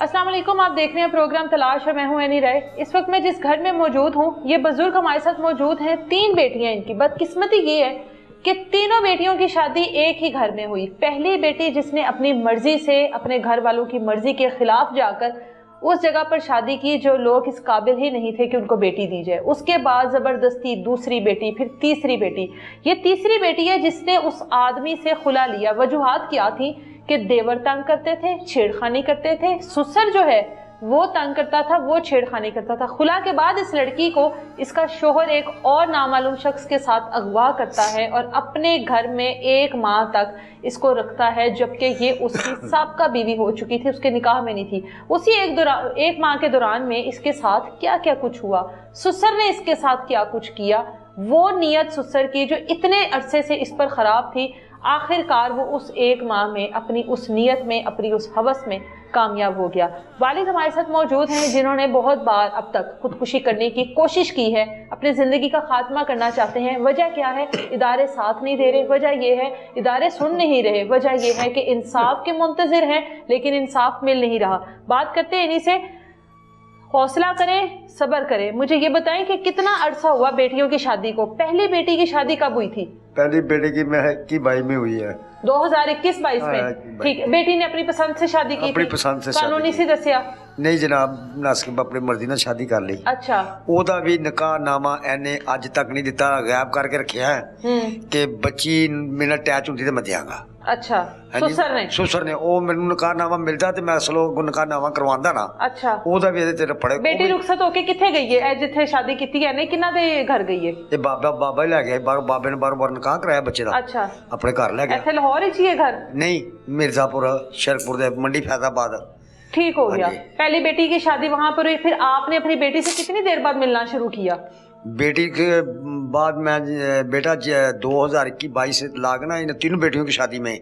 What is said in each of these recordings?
अस्सलाम वालेकुम, आप देख रहे हैं प्रोग्राम तलाश और मैं हूं एनी राय। इस वक्त मैं जिस घर में मौजूद हूं, ये बुजुर्ग हमारे साथ मौजूद हैं। 3 बेटियां इनकी। बदकिस्मती ये है कि तीनों बेटियों की शादी एक ही घर में हुई। पहली बेटी जिसने अपनी मर्जी से, अपने घर वालों की मर्जी के खिलाफ जाकर उस जगह पर शादी की जो लोग इस काबिल ही नहीं थे कि उनको बेटी दी जाए। उसके बाद जबरदस्ती दूसरी बेटी, फिर तीसरी बेटी। ये तीसरी बेटी है जिसने उस आदमी से खुला लिया। वजूहात क्या थी कि देवर तंग करते थे, छेड़खानी करते थे, ससुर जो है वो तंग करता था, वो छेड़खानी करता था। खुला के बाद इस लड़की को इसका शोहर एक और नामालूम शख्स के साथ अगवा करता है और अपने घर में 1 माह तक इसको रखता है, जबकि ये उसकी साबका बीवी हो चुकी थी, उसके निकाह में नहीं थी। उसी एक माह के दौरान में इसके साथ क्या क्या कुछ हुआ, ससुर ने इसके साथ क्या कुछ किया, वो नीयत ससुर की जो इतने अरसे से इस पर खराब थी, आखिरकार वो उस 1 माह में अपनी उस नीयत में, अपनी उस हवस में कामयाब हो गया। वालिद हमारे साथ मौजूद हैं जिन्होंने बहुत बार अब तक खुदकुशी करने की कोशिश की है, अपनी ज़िंदगी का खात्मा करना चाहते हैं। वजह क्या है? इदारे साथ नहीं दे रहे। वजह यह है इदारे सुन नहीं रहे। वजह यह है कि इंसाफ के मुंतज़िर हैं लेकिन इंसाफ मिल नहीं रहा। बात करते हैं इन्हीं से। हौसला करें, सब्र करें। मुझे ये बताएं कि कितना अरसा हुआ बेटियों की शादी को? पहली बेटी की शादी कब हुई थी? पहली बेटी की मैं 21-22 में हुई है। 2021-22 में? ठीक है। बेटी ने अपनी पसंद से शादी की? अपनी पसंद से। कानूनी सी दसिया? नहीं जनाब, नासिब अपनी मर्जी ने शादी कर ली। अच्छा। ओदा भी निकाह नामा एने अज तक नहीं दिता, गायब करके रखिया है कि बच्ची मेरा अटैच होती तो मैं दियांगा। अच्छा। ससुर ने ओ मैनू निकाह नामा मिलता ते मैं असलो निकाह नामा करवांदा ना। अच्छा। ओदा भी ਇਹਦੇ ਤੇ पड़े। बेटी रुखसत होके किथे गई है? जिथे शादी की है ने किन्ना दे घर गई है? ये बाबा ही ले गया। बाबे ने बार निकाह कराया बच्चे दा। अच्छा। अपने घर ले गया। इथे लाहौर ही चाहिए घर? नहीं, मिर्जापुर शरकपुर दे मंडी फैजाबाद। ठीक हो गया। पहली बेटी की शादी वहां पर हुई। फिर आपने अपनी बेटी से कितनी देर बाद मिलना शुरू किया? बेटी के बाद मैं बेटा 2021-22 से लागना इन 3 बेटियों की शादी में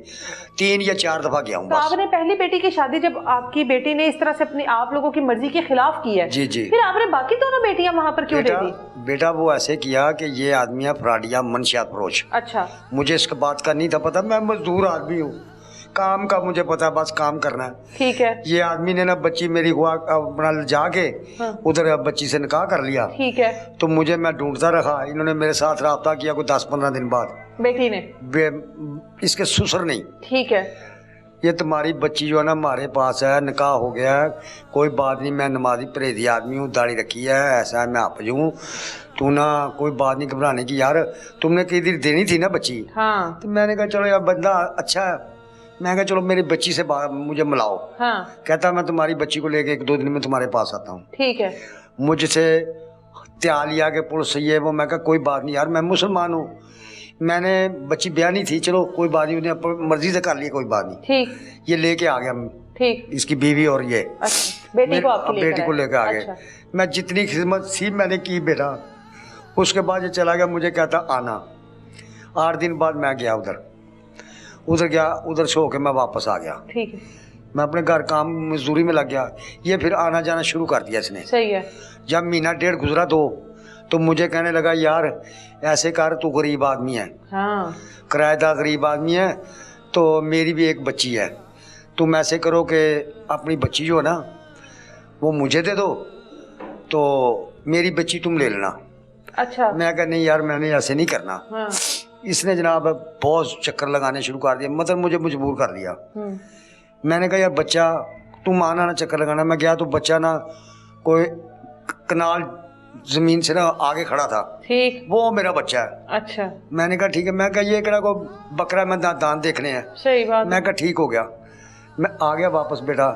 3 या 4 दफा गया हूँ। तो आपने पहली बेटी की शादी जब आपकी बेटी ने इस तरह से अपनी आप लोगों की मर्जी के खिलाफ की है, जी जी, फिर आपने बाकी दोनों बेटियां वहां पर क्यों दे दी? बेटा वो ऐसे किया कि ये आदमी है फ्राडिया, मनशियात फरोश। अच्छा। मुझे इसके बात का नहीं था पता, मैं मजदूर आदमी हूँ, काम का मुझे पता, बस काम करना है। ठीक है। ये आदमी ने ना बच्ची मेरी हुआ अपना जाके उधर बच्ची से निकाह कर लिया। ठीक है। तो मुझे मैं ढूंढता रहा, इन्होंने मेरे साथ राब्ता किया कोई 10-15 दिन बाद बेटी ने, इसके ससुर नहीं। ठीक है। ये तुम्हारी बच्ची जो है ना हमारे पास है, निकाह हो गया है, कोई बात नहीं, मैं नमाजी परहेजी आदमी हूँ, दाढ़ी रखी है, ऐसा है, मैं हाफिज हूँ, तू ना कोई बात नहीं घबराने की यार, तुमने कई दिन देनी थी ना बच्ची। हाँ। तो मैंने कहा चलो यार बंदा अच्छा है, मैं कहा चलो मेरी बच्ची से मुझे मिलाओ। हाँ। कहता मैं तुम्हारी बच्ची को लेके 1-2 दिन में तुम्हारे पास आता हूँ। ठीक है। मुझसे त्याल लिया के पुलिस ये वो, मैं कहा कोई बात नहीं यार, मैं मुसलमान हूँ, मैंने बच्ची ब्याह नहीं थी, चलो कोई बात नहीं, उन्हें मर्जी से कर लिया, कोई बात नहीं। ठीक। ये लेके आ गया। ठीक। इसकी बीवी और ये। अच्छा। बेटी को लेकर आ गए। अच्छा। मैं जितनी खिदमत सी मैंने की बेटा, उसके बाद ये चला गया, मुझे कहता आना। 8 दिन बाद मैं गया उधर गया, उधर से होके मैं वापस आ गया। ठीक है। मैं अपने घर काम मजदूरी में लग गया, ये फिर आना जाना शुरू कर दिया इसने। सही है। जब महीना 1.5 गुजरा तो मुझे कहने लगा यार ऐसे कर, तू गरीब आदमी है। हाँ। किराएदार गरीब आदमी है, तो मेरी भी एक बच्ची है, तुम ऐसे करो कि अपनी बच्ची जो है ना वो मुझे दे दो, तो मेरी बच्ची तुम ले लेना। अच्छा। मैं कहा नहीं यार, मैंने ऐसे नहीं करना। हाँ। इसने जनाब बहुत चक्कर लगाने शुरू कर दिया, मतलब मुझे मजबूर कर दिया। मैंने कहा यार बच्चा तुम आना ना चक्कर लगाना। मैं गया तो बच्चा ना कोई कनाल जमीन से ना आगे खड़ा था। ठीक। वो मेरा बच्चा है। अच्छा। मैंने कहा ठीक है। मैं कहा ये कड़ा को बकरा मैं दांत देखने हैं। सही बात। मैं कहा ठीक हो गया। मैं आ गया वापस बेटा,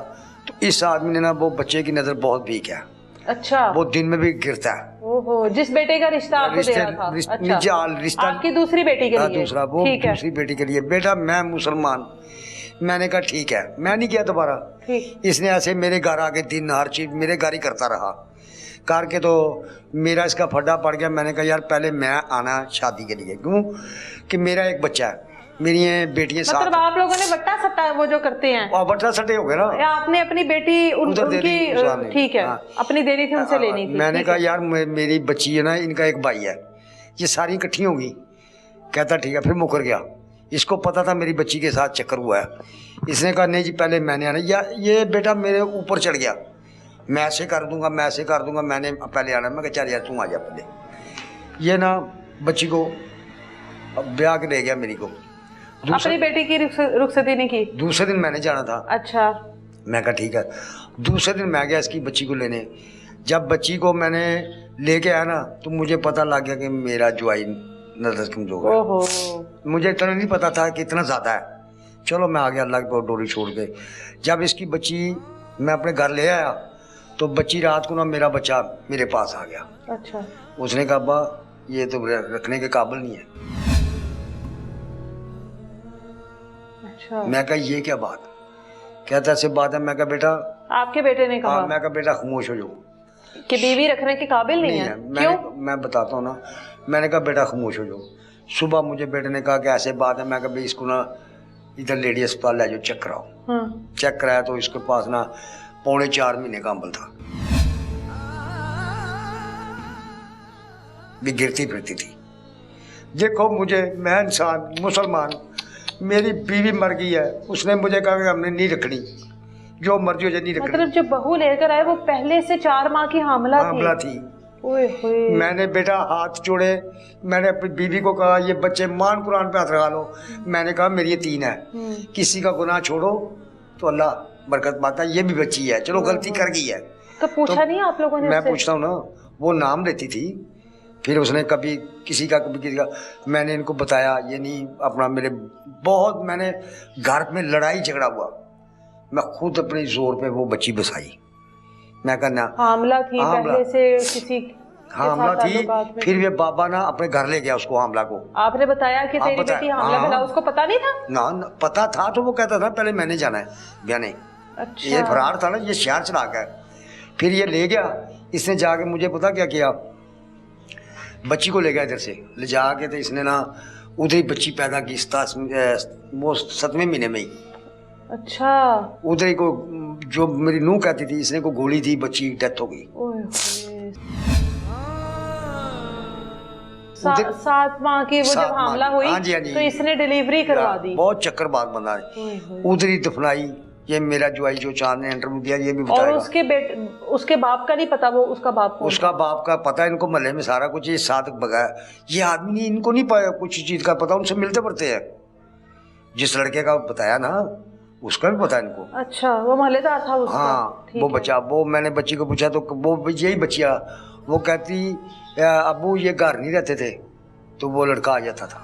तो इस आदमी ने ना वो बच्चे की नज़र बहुत वीक है। अच्छा। वो दिन में भी गिरता है। ओहो, जिस बेटे का रिश्ता आपको दे रहा था। अच्छा। रिश्ता आपकी दूसरी बेटी के लिए? दूसरा, वो दूसरी बेटी के लिए। बेटा मैं मुसलमान। मैंने कहा ठीक है, मैं नहीं किया दोबारा। इसने ऐसे मेरे घर आके दिन हर चीज मेरे घर ही करता रहा, करके तो मेरा इसका फड्डा पड़ गया। मैंने कहा यार पहले मैं आना शादी के लिए, क्यों कि मेरा एक बच्चा है, मेरी बेटियां साथ। मतलब आप लोगों ने बट्टा सट्टा वो जो करते हैं, बट्टा सट्टे हो गए ना। आपने अपनी बेटी उनकी ठीक है। हाँ। अपनी देनी थी, उनसे लेनी थी। मैंने कहा यार मेरी बच्ची है ना, इनका एक भाई है, ये सारी इकट्ठी होंगी। कहता ठीक है। फिर मुकर गया। इसको पता था मेरी बच्ची के साथ चक्कर हुआ है। इसने कहा नहीं जी पहले मैंने आना, या ये बेटा मेरे ऊपर चढ़ गया, मैं ऐसे कर दूंगा, मैं ऐसे कर दूंगा, मैंने पहले आना। मैं कहा चल यार तू आ जा पहले। ये ना बच्ची को ब्याह के ले गया मेरी को। अपनी बेटी की रुखसती नहीं की? दूसरे दिन मैंने जाना था। अच्छा। मैं कहा ठीक है। दूसरे दिन मैं गया इसकी बच्ची को लेने। जब बच्ची को मैंने लेके आया ना तो मुझे पता लग गया कि मेरा ज्वाई नजर कमजोर है। ओहो। मुझे इतना नहीं पता था कि इतना ज़्यादा है। चलो मैं आ गया अल्लाह की डोरी छोड़ के। जब इसकी बच्ची मैं अपने घर ले आया तो बच्ची रात को ना मेरा बच्चा मेरे पास आ गया। अच्छा। उसने कहा अब्बा ये तो रखने के काबिल नहीं है। अच्छा। मैं कहा ये क्या बात? कहता ऐसे बात है। मैं कहा बेटा, आपके बेटे ने कहा? मैं कहा बेटा खामोश हो जाओ कि बीवी रखने के काबिल नहीं है। क्यों? मैं बताता हूँ ना। मैंने कहा बेटा खामोश हो जाओ। सुबह मुझे बेटे ने कहा कि ऐसे बात है। मैं कहा भाई इसको ना इधर लेडी अस्पताल ले जाओ, चेक कराओ। चेक कराया तो इसके पास ना 4.25 महीने का अम्बल था, भी गिरती फिरती थी। देखो मुझे, मैं इंसान मुसलमान, मेरी बीवी मर गई है, उसने मुझे कहा कि हमने नहीं रखनी, जो मर्जी हो जाए नहीं रखनी। मतलब जब बहू लेकर आए वो पहले से 4 माह की हामला थी। ओए होए। मैंने बेटा हाथ जोड़े, मैंने अपनी बीवी को कहा ये बच्चे मान कुरान पे हाथ लगा लो। मैंने कहा मेरी ये 3 है, किसी का गुनाह छोड़ो तो अल्लाह बरकत पाता है। ये भी बच्ची है, चलो गलती कर गई है तो पूछा नहीं आप लोगों ने? मैं पूछता हूँ ना। वो नाम लेती थी, फिर उसने कभी किसी का कभी किसी का। मैंने इनको बताया ये नहीं अपना, मेरे बहुत मैंने घर में लड़ाई झगड़ा हुआ, मैं खुद अपने जोर पे वो बच्ची बसाई। मैं कहना हामला थी पहले से किसी हामला थी। फिर ये बाबा ना अपने घर ले गया उसको, हामला को। आपने बताया कि तेरी बेटी हामला भला उसको पता नहीं था? ना पता था तो वो कहता था पहले मैंने जाना है ब्याने। अच्छा। ये फरार था ना, ये शहर चला गया। फिर ये ले गया, इसने जाके मुझे पता क्या किया, बच्ची को ले गया इधर से ले जाके, तो इसने ना उधर ही बच्ची पैदा की, वो 7वें महीने में ही। अच्छा। उधर ही को जो मेरी नूह कहती थी, इसने को गोली दी, बच्ची डेथ हो गई। 7 माह की वो जब हामला हुई। हाँ जी, हाँ जी। तो इसने डिलीवरी करवा दी। बहुत चक्करबाज बंदा है। उधर ही दफनाई। ये मेरा ज्वाई जो चांद ने इंटरव्यू दिया ये भी बताएगा। और उसके बाप का नहीं पता, वो उसका बाप कौन? उसका बाप का पता है इनको, महल्ले में सारा कुछ। ये साथ बगाया ये आदमी नहीं, इनको नहीं पाया कुछ चीज का पता, उनसे मिलते पड़ते हैं। जिस लड़के का बताया ना उसका भी पता है इनको। अच्छा, वो महल्लेदार था उसका? हाँ, वो बच्चा, वो मैंने बच्ची को पूछा तो वो यही बच्चिया, वो कहती अबू ये घर नहीं रहते थे तो वो लड़का आ जाता था।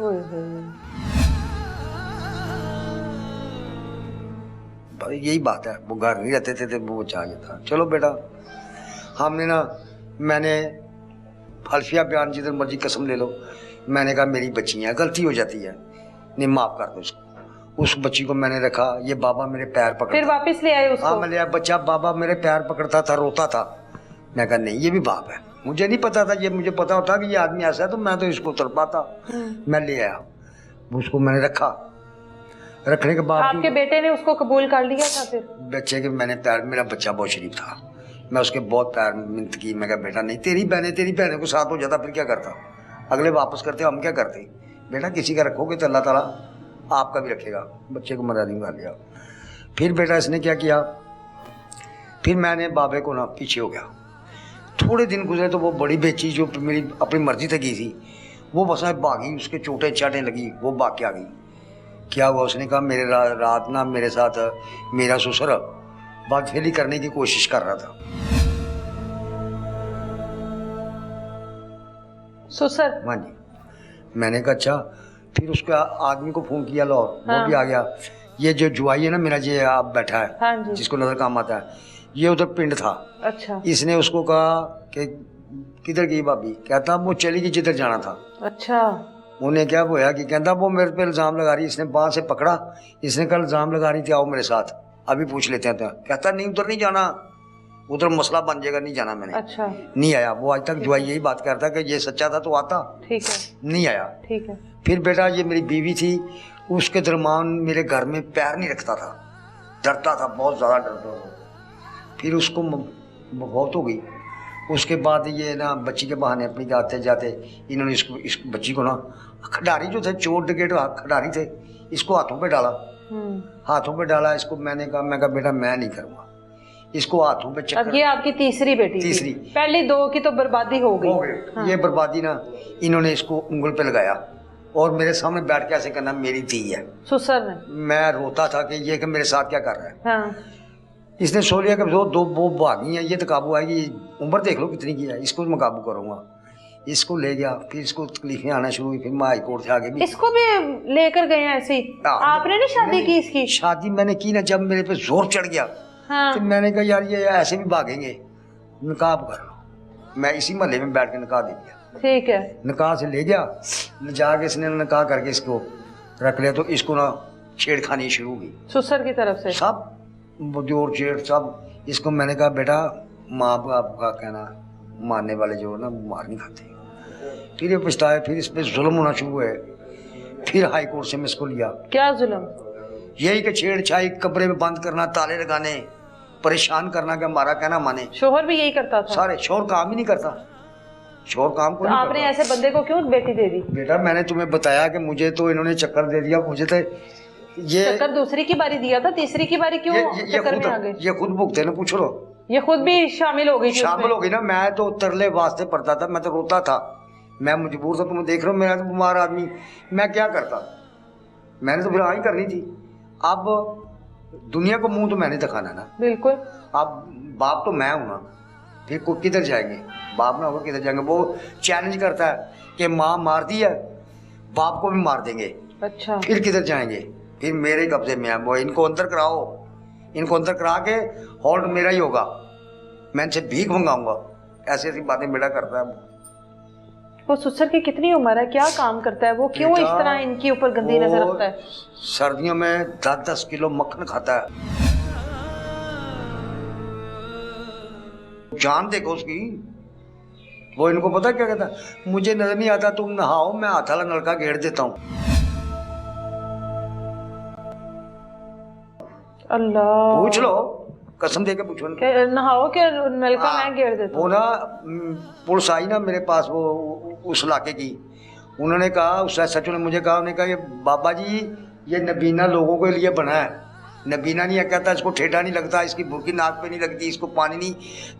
यही बात है, वो घर नहीं रहते थे तो वो बच्चा आ जाता। चलो बेटा, हमने ना, मैंने हल्फिया बयान जिधर मर्जी कसम ले लो, मैंने कहा मेरी बच्ची है, गलती हो जाती है, नहीं माफ कर दो उसको। उस बच्ची को मैंने रखा, ये बाबा मेरे पैर पकड़ता। फिर वापस ले आए उसको? हाँ मैं ले आया। बच्चा बाबा मेरे पैर पकड़ता था, रोता था। मैं कहा नहीं ये भी बाप है। मुझे नहीं पता था, ये मुझे पता होता कि ये आदमी ऐसा है तो मैं तो इसको तड़पाता। मैं ले आया उसको, मैंने रखा। रखने के बाद आपके बेटे ने उसको कबूल कर लिया था? फिर बच्चे के मैंने पैर, मेरा बच्चा बहुत शरीफ था, मैं उसके बहुत पैर मिन्नत की। मैं कहा बेटा नहीं, तेरी बहनें को साथ हो जाता फिर क्या करता, अगले वापस करते हम क्या करते। बेटा किसी का रखोगे तो अल्लाह ताला आपका भी रखेगा। बच्चे को मदद नहीं कर लिया। फिर बेटा इसने क्या किया, फिर मैंने बाबे को ना पीछे हो गया। थोड़े दिन गुजरे तो वो बड़ी बेची जो मेरी अपनी मर्जी से की थी, वो बस भागी, उसके चोटें चाटें लगी, वो भाग के आ गई। क्या हुआ, उसने कहा मेरे रात ना मेरे साथ मेरा ससुर बदफेली करने की कोशिश कर रहा था। ससुर? हाँ जी। मैंने कहा अच्छा। फिर उसके आदमी को फोन किया लाहौर, हाँ। वो भी आ गया। ये जो जुआई है ना मेरा, ये आप बैठा है, हाँ जी। जिसको नजर काम आता है, ये उधर पिंड था। अच्छा। इसने उसको कहा कि किधर गई भाभी, कहता वो चली गई जिधर जाना था। अच्छा। उन्हें क्या होया कि कहता वो मेरे पे इल्जाम लगा रही, इसने बांह से पकड़ा, इसने कल इल्जाम लगा रही थी आओ मेरे साथ अभी पूछ लेते हैं। कहता नहीं उधर नहीं जाना, उधर मसला बन जाएगा, नहीं जाना मैंने। अच्छा। नहीं आया वो आज तक। जुआई यही बात करता कि ये सच्चा था तो आता। ठीक है। नहीं आया। ठीक है। फिर बेटा ये मेरी बीवी थी, उसके दरमान मेरे घर में पैर नहीं रखता था, डरता था, बहुत ज़्यादा डरता था। फिर उसको बहुत हो गई, उसके बाद ये ना बच्ची के बहाने अपनी जाते जाते इन्होंने इस बच्ची को ना खिडारी जो थे, चोर डकेट खिडारी थे, इसको हाथों पे डाला। हाथों पे डाला इसको। मैं कहा बेटा मैं नहीं करूँगा इसको हाथों पे चक्कर। अब ये आपकी तीसरी बेटी तीसरी। पहली दो की तो बर्बादी हो गई। हाँ। ये बर्बादी ना इन्होंने इसको उंगल पे लगाया और मेरे सामने बैठ के ऐसे करना मेरी धी है। ससुर ने। मैं रोता था कि ये कि मेरे साथ क्या कर रहा है। हाँ। इसने सोच लिया कि दो वो भागी है, ये तो काबू आएगी, उम्र देख लो कितनी की है, इसको मैं काबू करूँगा। इसको ले गया, फिर इसको तकलीफें आना शुरू हुई, फिर मैं हाई कोर्ट से आगे भी इसको भी लेकर गए ऐसे ही। आपने नहीं शादी की इसकी? शादी मैंने की ना, जब मेरे पे जोर चढ़ गया। हाँ। तो मैंने कहा यार ये ऐसे भी भागेंगे, निकाह कर लो। मैं इसी महल्ले में बैठ के निकाह दे दिया। ठीक है। निकाह से ले गया, जाके इसने निकाह करके इसको रख लिया। तो इसको ना छेड़खानी शुरू हुई ससुर की तरफ से, सब जोर छेड़ सब। इसको मैंने कहा बेटा माँ बाप का कहना मारने वाले जो ना मार नहीं खाते। फिर ये पछताए, फिर इस पर जुल्म होना शुरू हुए। फिर हाई कोर्ट से मैं इसको लिया। क्या जुल्म? यही कि छेड़छाई, कमरे में बंद करना, ताले लगाने, परेशान करना कि हमारा कहना माने। शोहर भी यही करता था? सारे शोहर काम ही नहीं करता, शोहर काम को तो आपने ऐसे बंदे को क्यों बेटी दे दी? बेटा मैंने तुम्हें बताया कि मुझे तो इन्होंने चक्कर दे दिया। मुझे तो ये चक्कर दूसरी की बारी दिया था, तीसरी की बारी क्यों चक्कर में आ गए? ये खुद भुगते ना, पूछ लो। ये खुद भी शामिल हो गई? शामिल हो गई ना। मैं तो तरले वास्ते पड़ता था, मैं तो रोता था, मैं मजबूर था। तुम देख रहे हो मेरा तो बीमार आदमी, मैं क्या करता। मैंने तो फिर हाँ ही करनी थी। अब दुनिया को मुंह तो मैंने दिखाना ना। बिल्कुल। अब बाप तो मैं हूं ना, फिर को किधर जाएंगे? बाप ना हो किधर जाएंगे? वो चैलेंज करता है कि माँ मार दी है, बाप को भी मार देंगे। अच्छा। फिर किधर जाएंगे? फिर मेरे कब्जे में है वो। इनको अंदर कराओ, इनको अंदर करा के होल्ड मेरा ही होगा, मैं इनसे भीख मंगाऊंगा। ऐसी ऐसी बातें बेटा करता है। वो ससुर की कितनी उम्र है, क्या काम करता है वो, क्यों इस तरह इनके ऊपर गंदी नजर रखता है? सर्दियों में 10-10 किलो मक्खन खाता है। जान देखो उसकी। वो इनको पता क्या कहता है, मुझे नजर नहीं आता, तुम नहाओ, मैं हाथ वाला नलका घेर देता हूँ। अल्लाह, पूछ लो, कसम दे के पूछो नहाओ के नलका मैं घेर देता हूँ। वो ना पुलिस आई ना मेरे पास, वो उस इलाके की, उन्होंने कहा, उस सचू ने मुझे कहा, उन्होंने कहा ये बाबा जी ये नबीना लोगों के लिए बना है, नबीना नहीं है। कहता इसको ठेठा नहीं लगता, इसकी बुरकी नाक पे नहीं लगती, इसको पानी नहीं।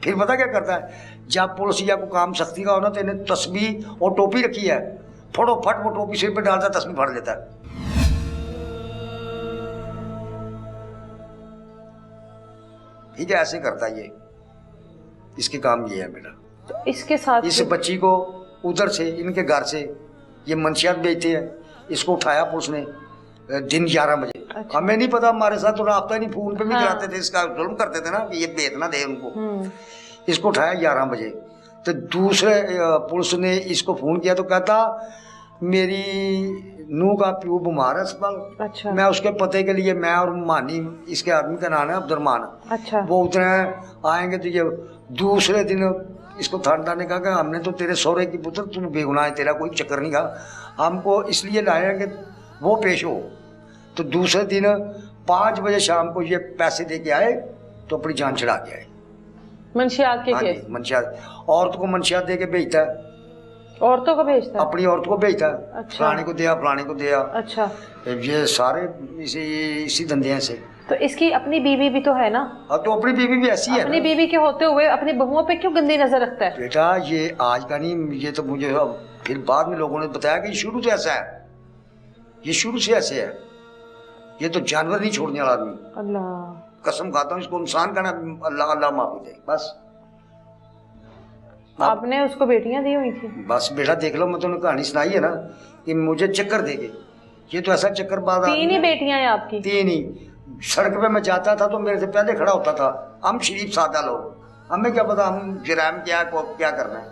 फिर पता क्या करता है, जब पुलिस या को काम सख्ती का हो ना, तो इन्हें तस्बीह और टोपी रखी है, फटोफट वो टोपी सिर पे डालता, तस्बीह फाड़ लेता है। ठीक है, ऐसे करता है ये, इसके काम ये है बेटा। तो इसके साथ इस बच्ची को उधर से, इनके घर से ये मंशियात बेचते हैं, इसको उठाया पुलिस ने दिन 11 बजे। अच्छा। हमें नहीं पता, हमारे साथ तो राब्ता नहीं, फोन पे भी कराते थे, इसका जुल्म करते थे ना कि ये बेच ना दे उनको। इसको उठाया 11 बजे। तो दूसरे पुलिस ने इसको फोन किया तो कहता मेरी नूह का प्यू बीमार है अस्पताल। अच्छा। मैं उसके पते के लिए, मैं और मानी, इसके आदमी का नाम है अब्दुलरमान। अच्छा। वो उतरे आएंगे तो ये दूसरे दिन इसको थानेदार ने कहा कि हमने तो तेरे सौरे की पुत्र, तू बेगुनाह है, तेरा कोई चक्कर नहीं था, हमको इसलिए लाया कि वो पेश हो। तो दूसरे दिन 5 बजे शाम को ये पैसे दे के आए तो अपनी जान छुड़ा के आए। मंशियात के केस? मंशियात, औरत को मंशियात दे के भेजता है, औरतों को भेजता है, अपनी औरत को भेजता है। अच्छा। फलाने को दिया, फलाने को दिया। अच्छा। ये सारे इसी धंधे से। तो इसकी अपनी बीवी भी तो है ना? अब तो अपनी बीवी भी ऐसी है। अपनी बीवी के होते हुए अपनी बहुओं पे क्यों गंदी नजर रखता है? बेटा ये आज का नहीं, ये तो मुझे फिर बाद में लोगों ने बताया कि शुरू से ऐसा है, ये शुरू से ऐसे है, ये तो जानवर नहीं छोड़ने वाला आदमी। अल्लाह कसम खाता हूँ, इसको इंसान का ना अल्लाह अल्लाह माफी दे। बस आपने उसको बेटियां दी हुई थी? बस बेटा देख लो, मैं तुमने कहानी सुनाई है ना कि मुझे चक्कर देके, ये तो ऐसा चक्कर बाद। 3 ही बेटियां हैं आपकी? 3 ही। सड़क पे मैं जाता था तो मेरे से पहले खड़ा होता था। हम शरीफ सादा लोग, हमें क्या पता हम जराम क्या क्या करना है।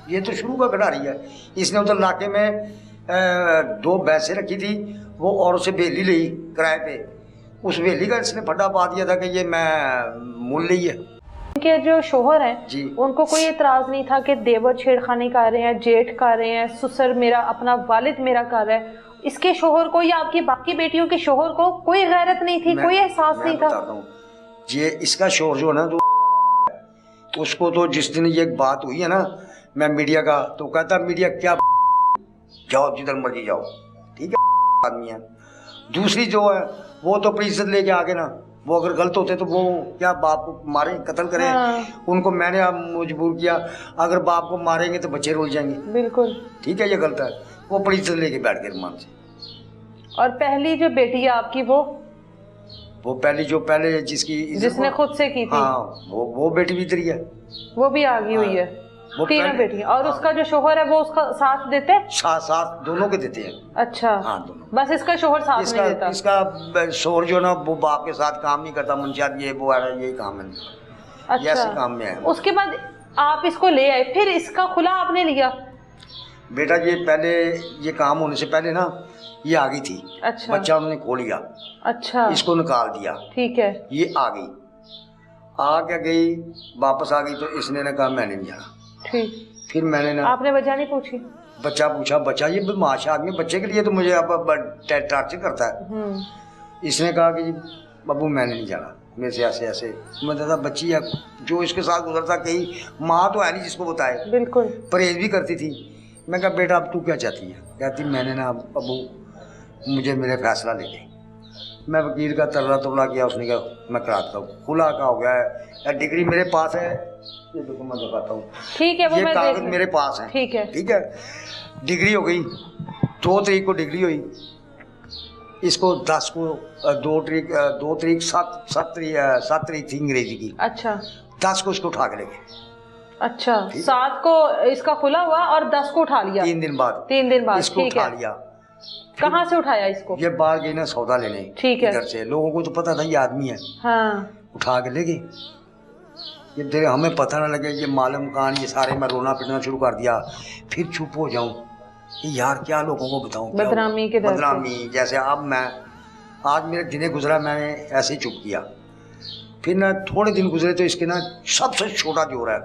ये तो शुरू का खिडारी है। इसने उधर इलाके में 2 भैंसें रखी थी, वो और से बेली ली किराए पे, उस बेली का इसने फटा पा दिया था कि ये मैं मूल ली है। उनके जो शोहर हैं जी, उनको कोई एतराज नहीं था कि देवर छेड़खानी कर रहे हैं, जेठ कर रहे हैं, ससुर मेरा, अपना वालिद मेरा कर रहा है। इसके शोहर को या आपकी बाकी बेटियों के शोहर को कोई गैरत नहीं थी, कोई एहसास नहीं था? ये इसका शोहर जो है ना, उसको तो जिस दिन ये बात हुई है ना, मैं मीडिया का, तो कहता मीडिया क्या, जाओ जिधर मर्जी जाओ, ठीक है आदमी है। दूसरी जो है वो तो अपनी इज्जत लेके आगे ना, वो अगर गलत होते तो वो क्या बाप को मारे, कत्ल करें। हाँ। उनको मैंने अब मजबूर किया, अगर बाप को मारेंगे तो बच्चे रोल जाएंगे। बिल्कुल ठीक है, ये गलत है। वो अपनी इज्जत लेके बैठ गए मान से। और पहली जो बेटी है आपकी, वो पहली जो पहले जिसने खुद से की थी, हाँ वो बेटी भी इधर ही है, वो भी आगी हुई है। वो तीनों बेटी। और हाँ। उसका जो शोहर है वो उसका साथ देते हैं? साथ दोनों के देते हैं। अच्छा। हाँ दोनों। बस इसका शोहर साथ नहीं देता? इसका शोहर जो ना वो बाप के साथ काम नहीं करता, मंशियात ये वो है, यही काम है। अच्छा। ऐसे काम में है। उसके बाद आप इसको ले आए, फिर इसका खुला आपने लिया? बेटा ये पहले, ये काम होने से पहले ना ये आ गई थी। अच्छा। बच्चा उन्होंने खो लिया। अच्छा। इसको निकाल दिया। ठीक है। ये आ गई, आ क्या गई, वापस आ गई, तो इसने ने कहा मैंने नहीं जाना। ठीक। फिर मैंने ना, आपने वजह नहीं पूछी? बच्चा पूछा, बच्चा ये बदमाश आदमी, बच्चे के लिए तो मुझे अब टार्चर करता है। इसने कहा कि बाबू मैंने नहीं जाना, मेरे से ऐसे ऐसे। मैं दादा बच्ची है, जो इसके साथ गुजरता, कहीं माँ तो है नहीं जिसको बताए। बिल्कुल। परहेज भी करती थी। मैं कहा बेटा अब तू क्या चाहती है? कहती मैंने ना अबू मुझे मेरे फैसला ले गए। मैं वकील का तरला तुरला किया, उसने कहा मैं कराता हूँ। खुला का हो गया है, डिग्री मेरे पास है, ये देखो मैं दिखाता हूँ। ठीक है, वो ये मैं कागज मेरे पास है। ठीक है। ठीक है, डिग्री हो गई। 2 तारीख को डिग्री हुई, इसको 10 को 2 तारीख 7 तारीख थी अंग्रेजी की। अच्छा। 10 को इसको उठा के ले गए। अच्छा, 7 को इसका खुला हुआ और 10 को उठा लिया? 3 दिन बाद। 3 दिन बाद इसको उठा लिया। कहाँ से उठाया इसको? ये बाहर गई ना सौदा लेने। ठीक है। इधर से लोगों को तो पता था ये आदमी है। हाँ। उठा के ले गए। ये देर हमें पता ना लगे, ये मालूम कान, ये सारे मैं रोना पिटना शुरू कर दिया। फिर चुप हो जाऊं कि यार क्या लोगों को बताऊं, बदनामी के डर से। बदनामी। जैसे अब मैं, आज मेरे दिने गुजरा, मैंने ऐसे ही चुप किया। फिर ना थोड़े दिन गुजरे तो इसके ना सबसे छोटा जोर है,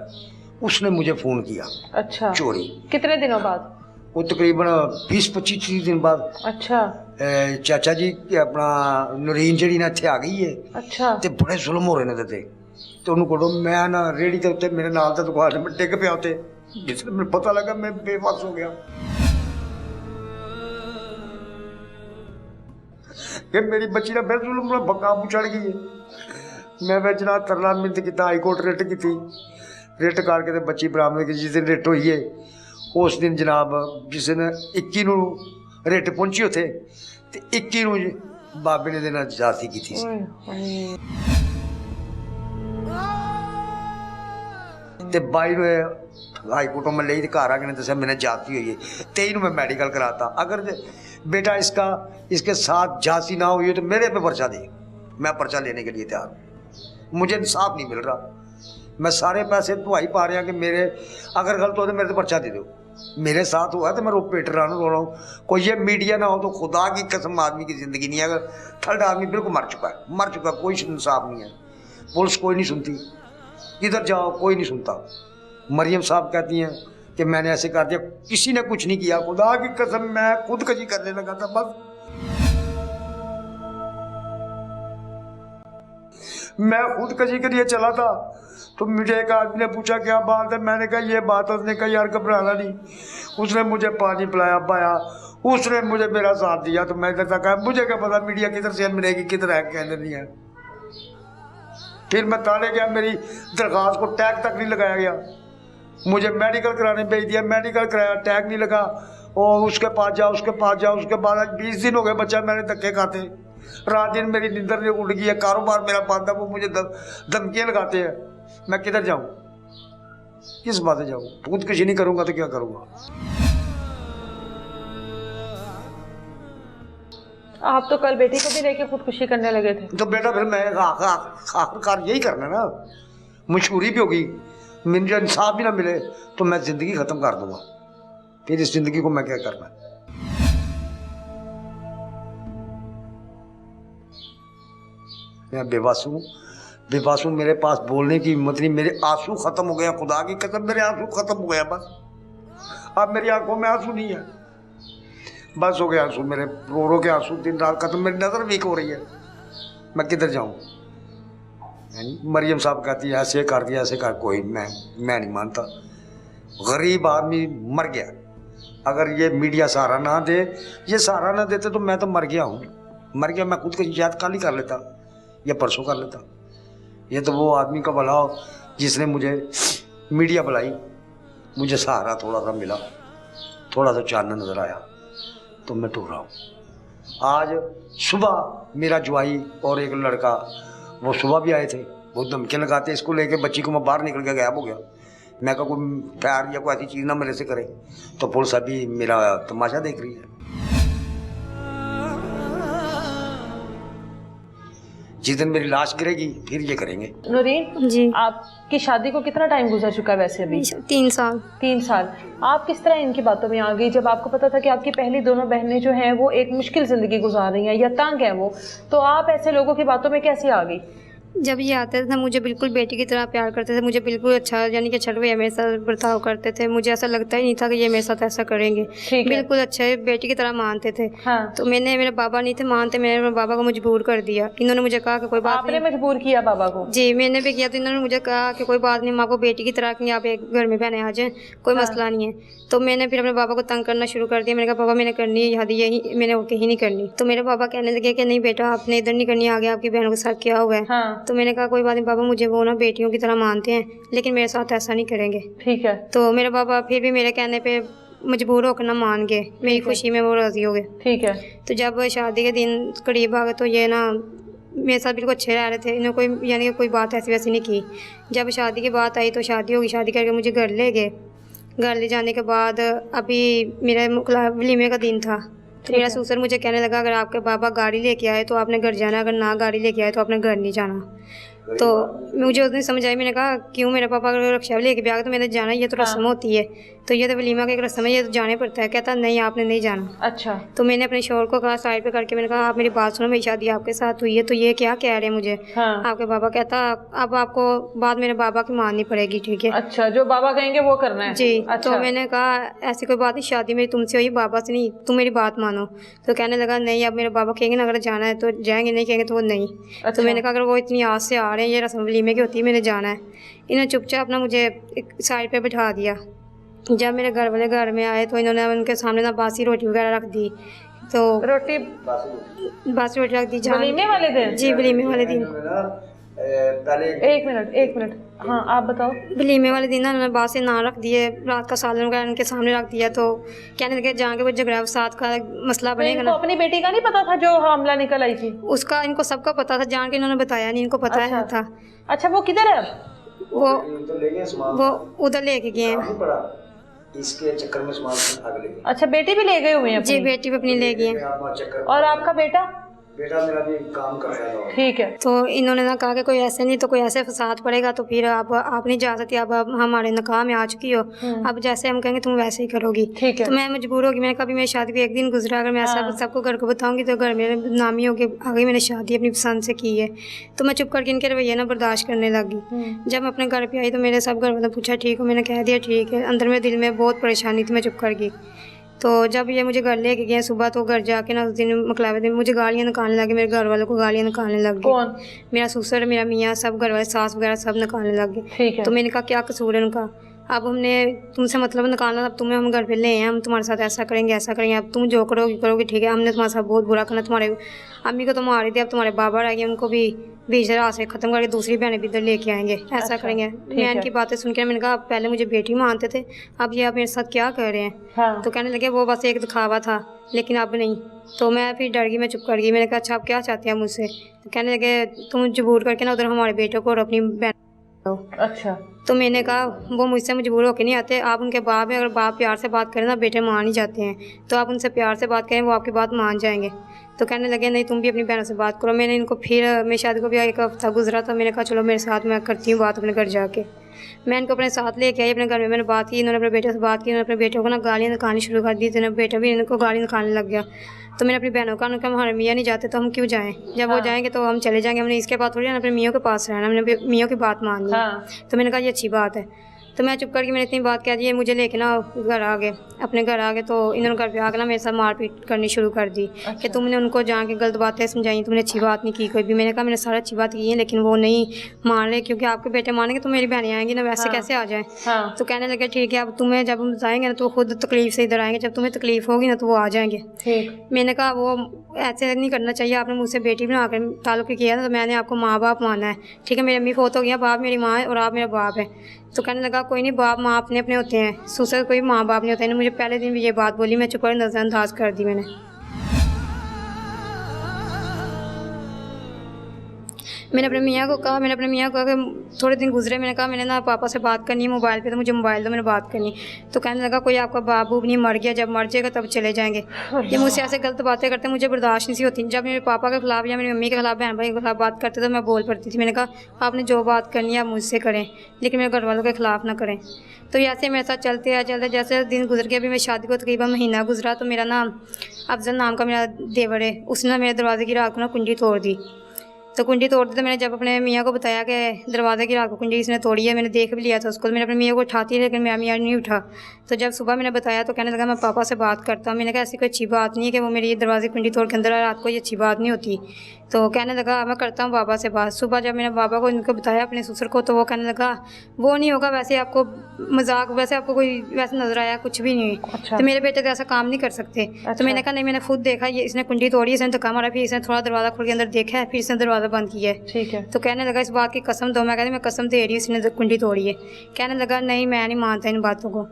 उसने मुझे फ़ोन किया। अच्छा। चोरी। कितने दिनों बाद? वो तकरीबन 20-25 दिन बाद। अच्छा। चाचा जी अपना नरीन जी ना इत्थे आ गई है। अच्छा। ते बड़े जुल्म हो रहे ने ते, तो उन्होंने कहो मैं ना रेहड़ी के उत्ते मेरे नाल ते दुकान में डिग पिया उत्ते। जिसने मुझे पता लगा मैं बेबस हो गया कि मेरी बच्ची ना फिर जुल्म काबू चढ़ गई है। मैं फिर जनाब तरला मिन्नत किया, हाई कोर्ट रिट की, रिट करके ते बच्ची बरामद की। जिस दिन रिट हुई है उस दिन जनाब, जिस दिन 21 नूं रिट पहुंची उत्थे, ते 21 नूं बाबे ने देना जाती की थी। ते 22 नूं हाई कोर्टों में ले घर आके ने दसा मैंने जाती हुई है। 23 नूं मैं मेडिकल कराता। अगर बेटा इसके साथ जांची ना हुई है तो मेरे पे पर्चा दे, मैं पर्चा लेने के लिए तैयार हूँ। मुझे इंसाफ नहीं मिल रहा। मैं सारे पैसे दुआई पा रहा कि मेरे, अगर गलत हो तो मेरे तो पर्चा दे दो। मेरे साथ हुआ तो मैं पेट रो रहा हूँ। कोई ये मीडिया ना हो तो खुदा की कसम आदमी की ज़िंदगी नहीं है। अगर थर्ड आदमी बिल्कुल मर चुका है, कोई इंसाफ नहीं है। पुलिस कोई नहीं सुनती, किधर जाओ कोई नहीं सुनता। मरियम साहब कहती हैं कि मैंने ऐसे कर दिया, किसी ने कुछ नहीं किया। खुदा की कसम मैं खुदकशी करने लगा था बस। मैं खुदकशी के लिए चला था तो मुझे एक आदमी ने पूछा क्या बात है, मैंने कहा ये बात है। उसने कहा यार घबराना नहीं। उसने मुझे पानी पिलाया पाया, उसने मुझे मेरा साथ दिया। तो मैं इधर तक आया, मुझे क्या पता मीडिया किधर से मिलेगी, किधर है किधर नहीं है। फिर मैं थाने गया, मेरी दरख्वास्त को टैग तक नहीं लगाया गया। मुझे मेडिकल कराने भेज दिया, मेडिकल कराया, टैग नहीं लगा। और उसके पास जाओ, उसके पास जाओ। उसके बाद आज 20 दिन हो गए बच्चा मैंने धक्के खाते। रात दिन मेरी नींदर ने उड़ गई है, कारोबार मेरा बंद है। वो मुझे धमकियाँ लगाते हैं। मैं किधर जाऊँ, किस बात से जाऊँ? खुदकशी नहीं करूँगा तो क्या करूँगा? आप तो कल बेटी को भी लेके खुदकुशी करने लगे थे। तो बेटा फिर मैं आखिरकार यही करना ना, मशहूरी भी होगी, मुझे इंसाफ भी ना मिले तो मैं ज़िंदगी ख़त्म कर दूँगा। फिर इस ज़िंदगी को मैं क्या करना? मैं बेबस हूँ, मेरे पास बोलने की हिम्मत नहीं। मेरे आंसू ख़त्म हो गया, खुदा की कसम मेरे आंसू ख़त्म हो गया बस। अब मेरी आंखों में आंसू नहीं है, बस हो गया आंसू मेरे, रो रो के आंसू दिन रात खत्म। मेरी नज़र वीक हो रही है, मैं किधर जाऊँ? मरियम साहब कहती है ऐसे कर दिया ऐसे कर, कोई मैं नहीं मानता। गरीब आदमी मर गया, अगर ये मीडिया सहारा ना दे, ये सहारा ना देते तो मैं तो मर गया हूँ, मर गया। मैं खुद को याद कल ही कर लेता या परसों कर लेता। ये तो वो आदमी का भला हो जिसने मुझे मीडिया बुलाई, मुझे सहारा थोड़ा सा मिला, थोड़ा सा चानना नजर आया, तो मैं टूट रहा हूँ। आज सुबह मेरा ज्वाई और एक लड़का वो सुबह भी आए थे, वो धमकी लगाते इसको लेके बच्ची को, मैं बाहर निकल के गायब हो गया। मैं कहा कोई प्यार या कोई ऐसी चीज़ ना मेरे से करे, तो पुलिस अभी मेरा तमाशा देख रही है। जिस दिन मेरी लाश गिरेगी फिर ये करेंगे। नूरीन जी, आपकी शादी को कितना टाइम गुजर चुका है वैसे अभी? 3 साल। 3 साल। आप किस तरह इनकी बातों में आ गई जब आपको पता था कि आपकी पहली दोनों बहनें जो हैं वो एक मुश्किल ज़िंदगी गुजार रही हैं या तंग हैं वो, तो आप ऐसे लोगों की बातों में कैसे आ गई? जब ये आते थे मुझे बिल्कुल बेटी की तरह प्यार करते थे, मुझे बिल्कुल अच्छा यानी कि अच्छा रवैया मेरे साथ बर्ताव करते थे। मुझे ऐसा लगता ही नहीं था कि ये मेरे साथ ऐसा करेंगे। ठीक है। बिल्कुल अच्छे बेटी की तरह मानते थे। हाँ। तो मेरे बाबा नहीं थे मानते, मैंने बाबा को मजबूर कर दिया। इन्होंने मुझे कहा कि कोई बात आपने नहीं। मजबूर किया बाबा को? जी, मैंने भी किया। तो इन्होंने मुझे कहा कि कोई बात नहीं, हम आपको बेटी की तरह रखेंगे, आप एक घर में बहने आ जाएं, कोई मसला नहीं है। तो मैंने फिर अपने बाबा को तंग करना शुरू कर दिया। मैंने कहा बाबा मैंने करनी है शादी, यही मैंने और कहीं नहीं करनी। तो मेरे बाबा कहने लगे कि नहीं बेटा आपने इधर नहीं करनी, आगे आपकी बहनों के साथ क्या हुआ है। हाँ। तो मैंने कहा कोई बात नहीं बाबा, मुझे वो ना बेटियों की तरह मानते हैं, लेकिन मेरे साथ ऐसा नहीं करेंगे। ठीक है। तो मेरे बाबा फिर भी मेरे कहने पे मजबूर होकर ना मान गए, मेरी खुशी में वो राजी हो गए। ठीक है। तो जब शादी के दिन करीब आ गए तो ये ना मेरे साथ बिल्कुल अच्छे रह रहे थे, इन्होंने कोई यानी कि कोई बात ऐसी वैसी नहीं की। जब शादी की बात आई तो शादी होगी, शादी करके मुझे घर ले गए। घर ले जाने के बाद अभी मेरा वलीमे का दिन था, तो मेरा ससुर मुझे कहने लगा अगर आपके बाबा गाड़ी लेके आए तो आपने घर जाना, अगर ना गाड़ी लेके आए तो आपने घर नहीं जाना। तो मुझे उस दिन समझ आई, मैंने कहा क्यों, मेरे पापा अगर रक्षा लेके भी आ गए तो मैंने जाना, ये तो रस्म होती है, तो ये तो वलीमा का एक रस्म है, ये तो जाने पड़ता है। कहता नहीं आपने नहीं जाना। अच्छा। तो मैंने अपने शोर को कहा साइड पे करके, मैंने कहा आप मेरी बात सुनो, मेरी शादी आपके साथ हुई है तो ये क्या कह रहे हैं मुझे। हाँ। आपके बाबा कहता अब आपको बात मेरे बाबा की माननी पड़ेगी। ठीक है। अच्छा, जो बाबा कहेंगे वो करना है? जी। अच्छा। तो मैंने कहा ऐसी कोई बात नहीं, शादी मेरी तुमसे हुई, बाबा से नहीं, तुम मेरी बात मानो। तो कहने लगा नहीं अब मेरे बाबा कहेंगे ना अगर जाना है तो जाएंगे, नहीं कहेंगे तो वो नहीं। अच्छा। तो मैंने कहा अगर वो इतनी आस से आ रहे हैं, ये रस्म वलीमे की होती है, मैंने जाना है। इन्होंने चुपचाप ना मुझे एक साइड पे बिठा दिया। जब मेरे घर वाले घर में आए तो इन्होंने उनके सामने ना बासी रोटी वगैरह रख दी। तो रोटी बासी रोटी रख दी वलीमे वाले दिन? जी, वलीमे वाले दिन। एक मिनट। हाँ आप बताओ। वलीमे वाले दिन ना उन्होंने बासी नान रख दिए, रात का सालन वगैरह उनके सामने रख दिया। तो कहने लगे जाके वो झगड़ा साथ का मसला बनेगा इनको ना। अपनी बेटी का नहीं पता था जो हमला निकल आई थी? उसका इनको सबका पता था, जान के इन्होंने बताया नहीं, इनको पता अच्छा। है था। अच्छा, वो किधर है? वो उधर लेके गए हैं। इसके चक्कर में सामान आगे ले गए। अच्छा, बेटी भी ले गए हुए हैं जी, अपनी? बेटी भी अपनी ले गई हैं। और आपका बेटा? बेटा मेरा भी काम कर रहा है। ठीक है। तो इन्होंने ना कहा कि कोई ऐसे नहीं तो कोई ऐसे फसाद पड़ेगा तो फिर आप नहीं जा सकती, अब हमारे निकाह में आ चुकी हो, अब जैसे हम कहेंगे तुम वैसे ही करोगी। ठीक है। तो मैं मजबूर होगी, मैंने कभी मेरी शादी भी एक दिन गुजरा, अगर मैं सबको घर को बताऊंगी तो घर मेरे नामी होगी आगे मैंने शादी अपनी पसंद से की है। तो मैं चुप करके इनके रवैये ना बर्दाश्त करने लगी। जब मैं अपने घर पर आई तो मेरे सब घर वालों ने पूछा ठीक हो, मैंने कह दिया ठीक है। अंदर मेरे दिल में बहुत परेशानी थी, मैं चुप कर गई। तो जब ये मुझे घर लेके गए सुबह, तो घर जाके ना उस दिन मकलावे दिन मुझे गालियाँ निकालने लगे, मेरे घर वालों को गालियाँ निकालने लग गई। कौन? मेरा ससुर, मेरा मियाँ, सब घर वाले, सास वगैरह सब निकालने लग गए। ठीक है। तो मैंने कहा क्या कसूर है उनका, अब हमने तुमसे मतलब निकालना, अब तुम्हें हम घर पे ले हैं, हम तुम्हारे साथ ऐसा करेंगे ऐसा करेंगे, अब तुम जो करोगे ठीक है, हमने तुम्हारे साथ बहुत बुरा करना, तुम्हारे अम्मी को तो मार दिया, अब तुम्हारे बाबा रहेंगे उनको भी बीच राह से ख़त्म करके दूसरी बहनें भी इधर लेके आएंगे, ऐसा करेंगे। मैं इनकी बातें सुन के मैंने कहा पहले मुझे बेटी मानते थे, अब ये आप मेरे साथ क्या कर रहे हैं। हाँ। तो कहने लगे वो बस एक दिखावा था, लेकिन अब नहीं। तो मैं फिर डर गई, मैं चुप कर गई। मैंने कहा अच्छा आप क्या चाहते हैं मुझसे। तो कहने लगे तुम मजबूर करके ना उधर हमारे बेटों को और अपनी बहन। अच्छा। तो मैंने कहा वो मुझसे मजबूर होकर नहीं आते, आप उनके बाप हैं, अगर बाप प्यार से बात करें ना बेटे मान ही जाते हैं, तो आप उनसे प्यार से बात करें, वो आपकी बात मान जाएंगे। तो कहने लगे नहीं तुम भी अपनी बहनों से बात करो। मैंने इनको फिर मेरी शादी को भी एक हफ्ता गुजरा था, मैंने कहा चलो मेरे साथ मैं करती हूँ बात अपने घर जाके। मैं इनको अपने साथ लेके आई, अपने घर में मैंने बात की, इन्होंने अपने बेटे से बात की, इन्होंने अपने बेटे को ना गालियाँ निकालनी शुरू कर दी, तो बेटा भी इनको गाली निकालने लग गया। तो मैंने अपनी बहनों का उनका हमारे मियाँ नहीं जाते तो हम क्यों जाएँ, जब वो जाएंगे तो हम चले जाएंगे, हमने इसके पास थोड़ी ना अपने मियों के पास रहना, हमने मियों की बात माननी। तो मैंने कहा ये अच्छी बात है। तो मैं चुप करके मैंने इतनी बात कह दी, मुझे लेके ना घर आ गए, अपने घर आ गए। तो इन्होंने घर पे आकर ना मेरे साथ मारपीट करनी शुरू कर दी कि तुमने उनको जाके गलत बातें समझाई, तुमने अच्छी बात नहीं की कोई भी। मैंने कहा मैंने सारा अच्छी बात की है, लेकिन वो नहीं मान रहे, क्योंकि आपके बेटे मानेंगे तो मेरी बहनें आएंगी ना, वैसे कैसे आ जाए। तो कहने लगे ठीक है, अब तुम्हें जब हम बताएंगे ना तो खुद तकलीफ से इधर आएंगे, जब तुम्हें तकलीफ होगी ना तो वो आ जाएंगे। मैंने कहा वो ऐसे नहीं करना चाहिए, आपने मुझसे बेटी बना कर ताल्लुक़ किया ना, तो मैंने आपको माँ बाप माना है, ठीक है। मेरी अम्मी फोत हो गया, बाप मेरी माँ है और आप मेरा बाप है। तो कहने लगा कोई नहीं, बाप माँ अपने अपने होते हैं, ससुर कोई माँ बाप नहीं होता है। मुझे पहले दिन भी ये बात बोली, मैं चुप कर नज़रअंदाज कर दी मैंने। मैंने अपने मियाँ को कहा कि थोड़े दिन गुजरे, मैंने कहा मैंने ना पापा से बात करनी है मोबाइल पे, तो मुझे मोबाइल दो, मैंने बात करनी। तो कहने लगा कोई आपका बाप बूप नहीं मर गया, जब मर जाएगा तब चले जाएंगे। ये मुझसे ऐसे गलत बातें करते, मुझे बर्दाश्त नहीं सी होती। जब मेरे पापा के खिलाफ या मेरी मम्मी के खिलाफ, बहन भाई के खिलाफ बात करते तो मैं बोल पड़ती थी। मैंने कहा आपने जो बात करनी है आप मुझसे करें, लेकिन मेरे घर वालों के खिलाफ ना करें। तो ऐसे मेरे साथ चलते जैसे दिन गुजर के, अभी मेरी शादी को तकरीबन महीना गुजरा, तो मेरा ना अफजल नाम का मेरा देवर है, उसने ना मेरे दरवाजे की रात को ना कुंडी तोड़ दी। तो कुंडी तोड़ दी, तो मैंने जब अपने मियाँ को बताया कि दरवाजे की रात को कुंडी इसने तोड़ी है, मैंने देख भी लिया था उसको, तो मैंने अपने मियाँ को उठाती, लेकिन मेरा मियाँ नहीं उठा। तो जब सुबह मैंने बताया तो कहने लगा मैं पापा से बात करता हूँ। मैंने कहा ऐसी कोई अच्छी बात नहीं है कि वो मेरी दरवाजे कुंडी तोड़ के अंदर आए, रात को ये अच्छी बात नहीं होती। तो कहने लगा मैं करता हूँ बाबा से बात। सुबह जब मैंने बाबा को इनको बताया अपने ससुर को, तो वो कहने लगा वो नहीं होगा, वैसे आपको मजाक, वैसे आपको कोई वैसे नजर आया, कुछ भी नहीं। तो मेरे बेटे तो ऐसा काम नहीं कर सकते। तो मैंने कहा नहीं, मैंने खुद देखा, ये इसने कुंडी तोड़ी, इसने धक्का मारा, फिर इसने थोड़ा दरवाज़ा खोल के अंदर देखा है, फिर इसने दरवाज़ा बंद किया है। ठीक है। तो कहने लगा इस बात की कसम दो। मैं कहती मैं कसम दे रही हूँ इसने कुंडी तोड़ी है। कहने लगा नहीं मैं नहीं मानता इन बातों को।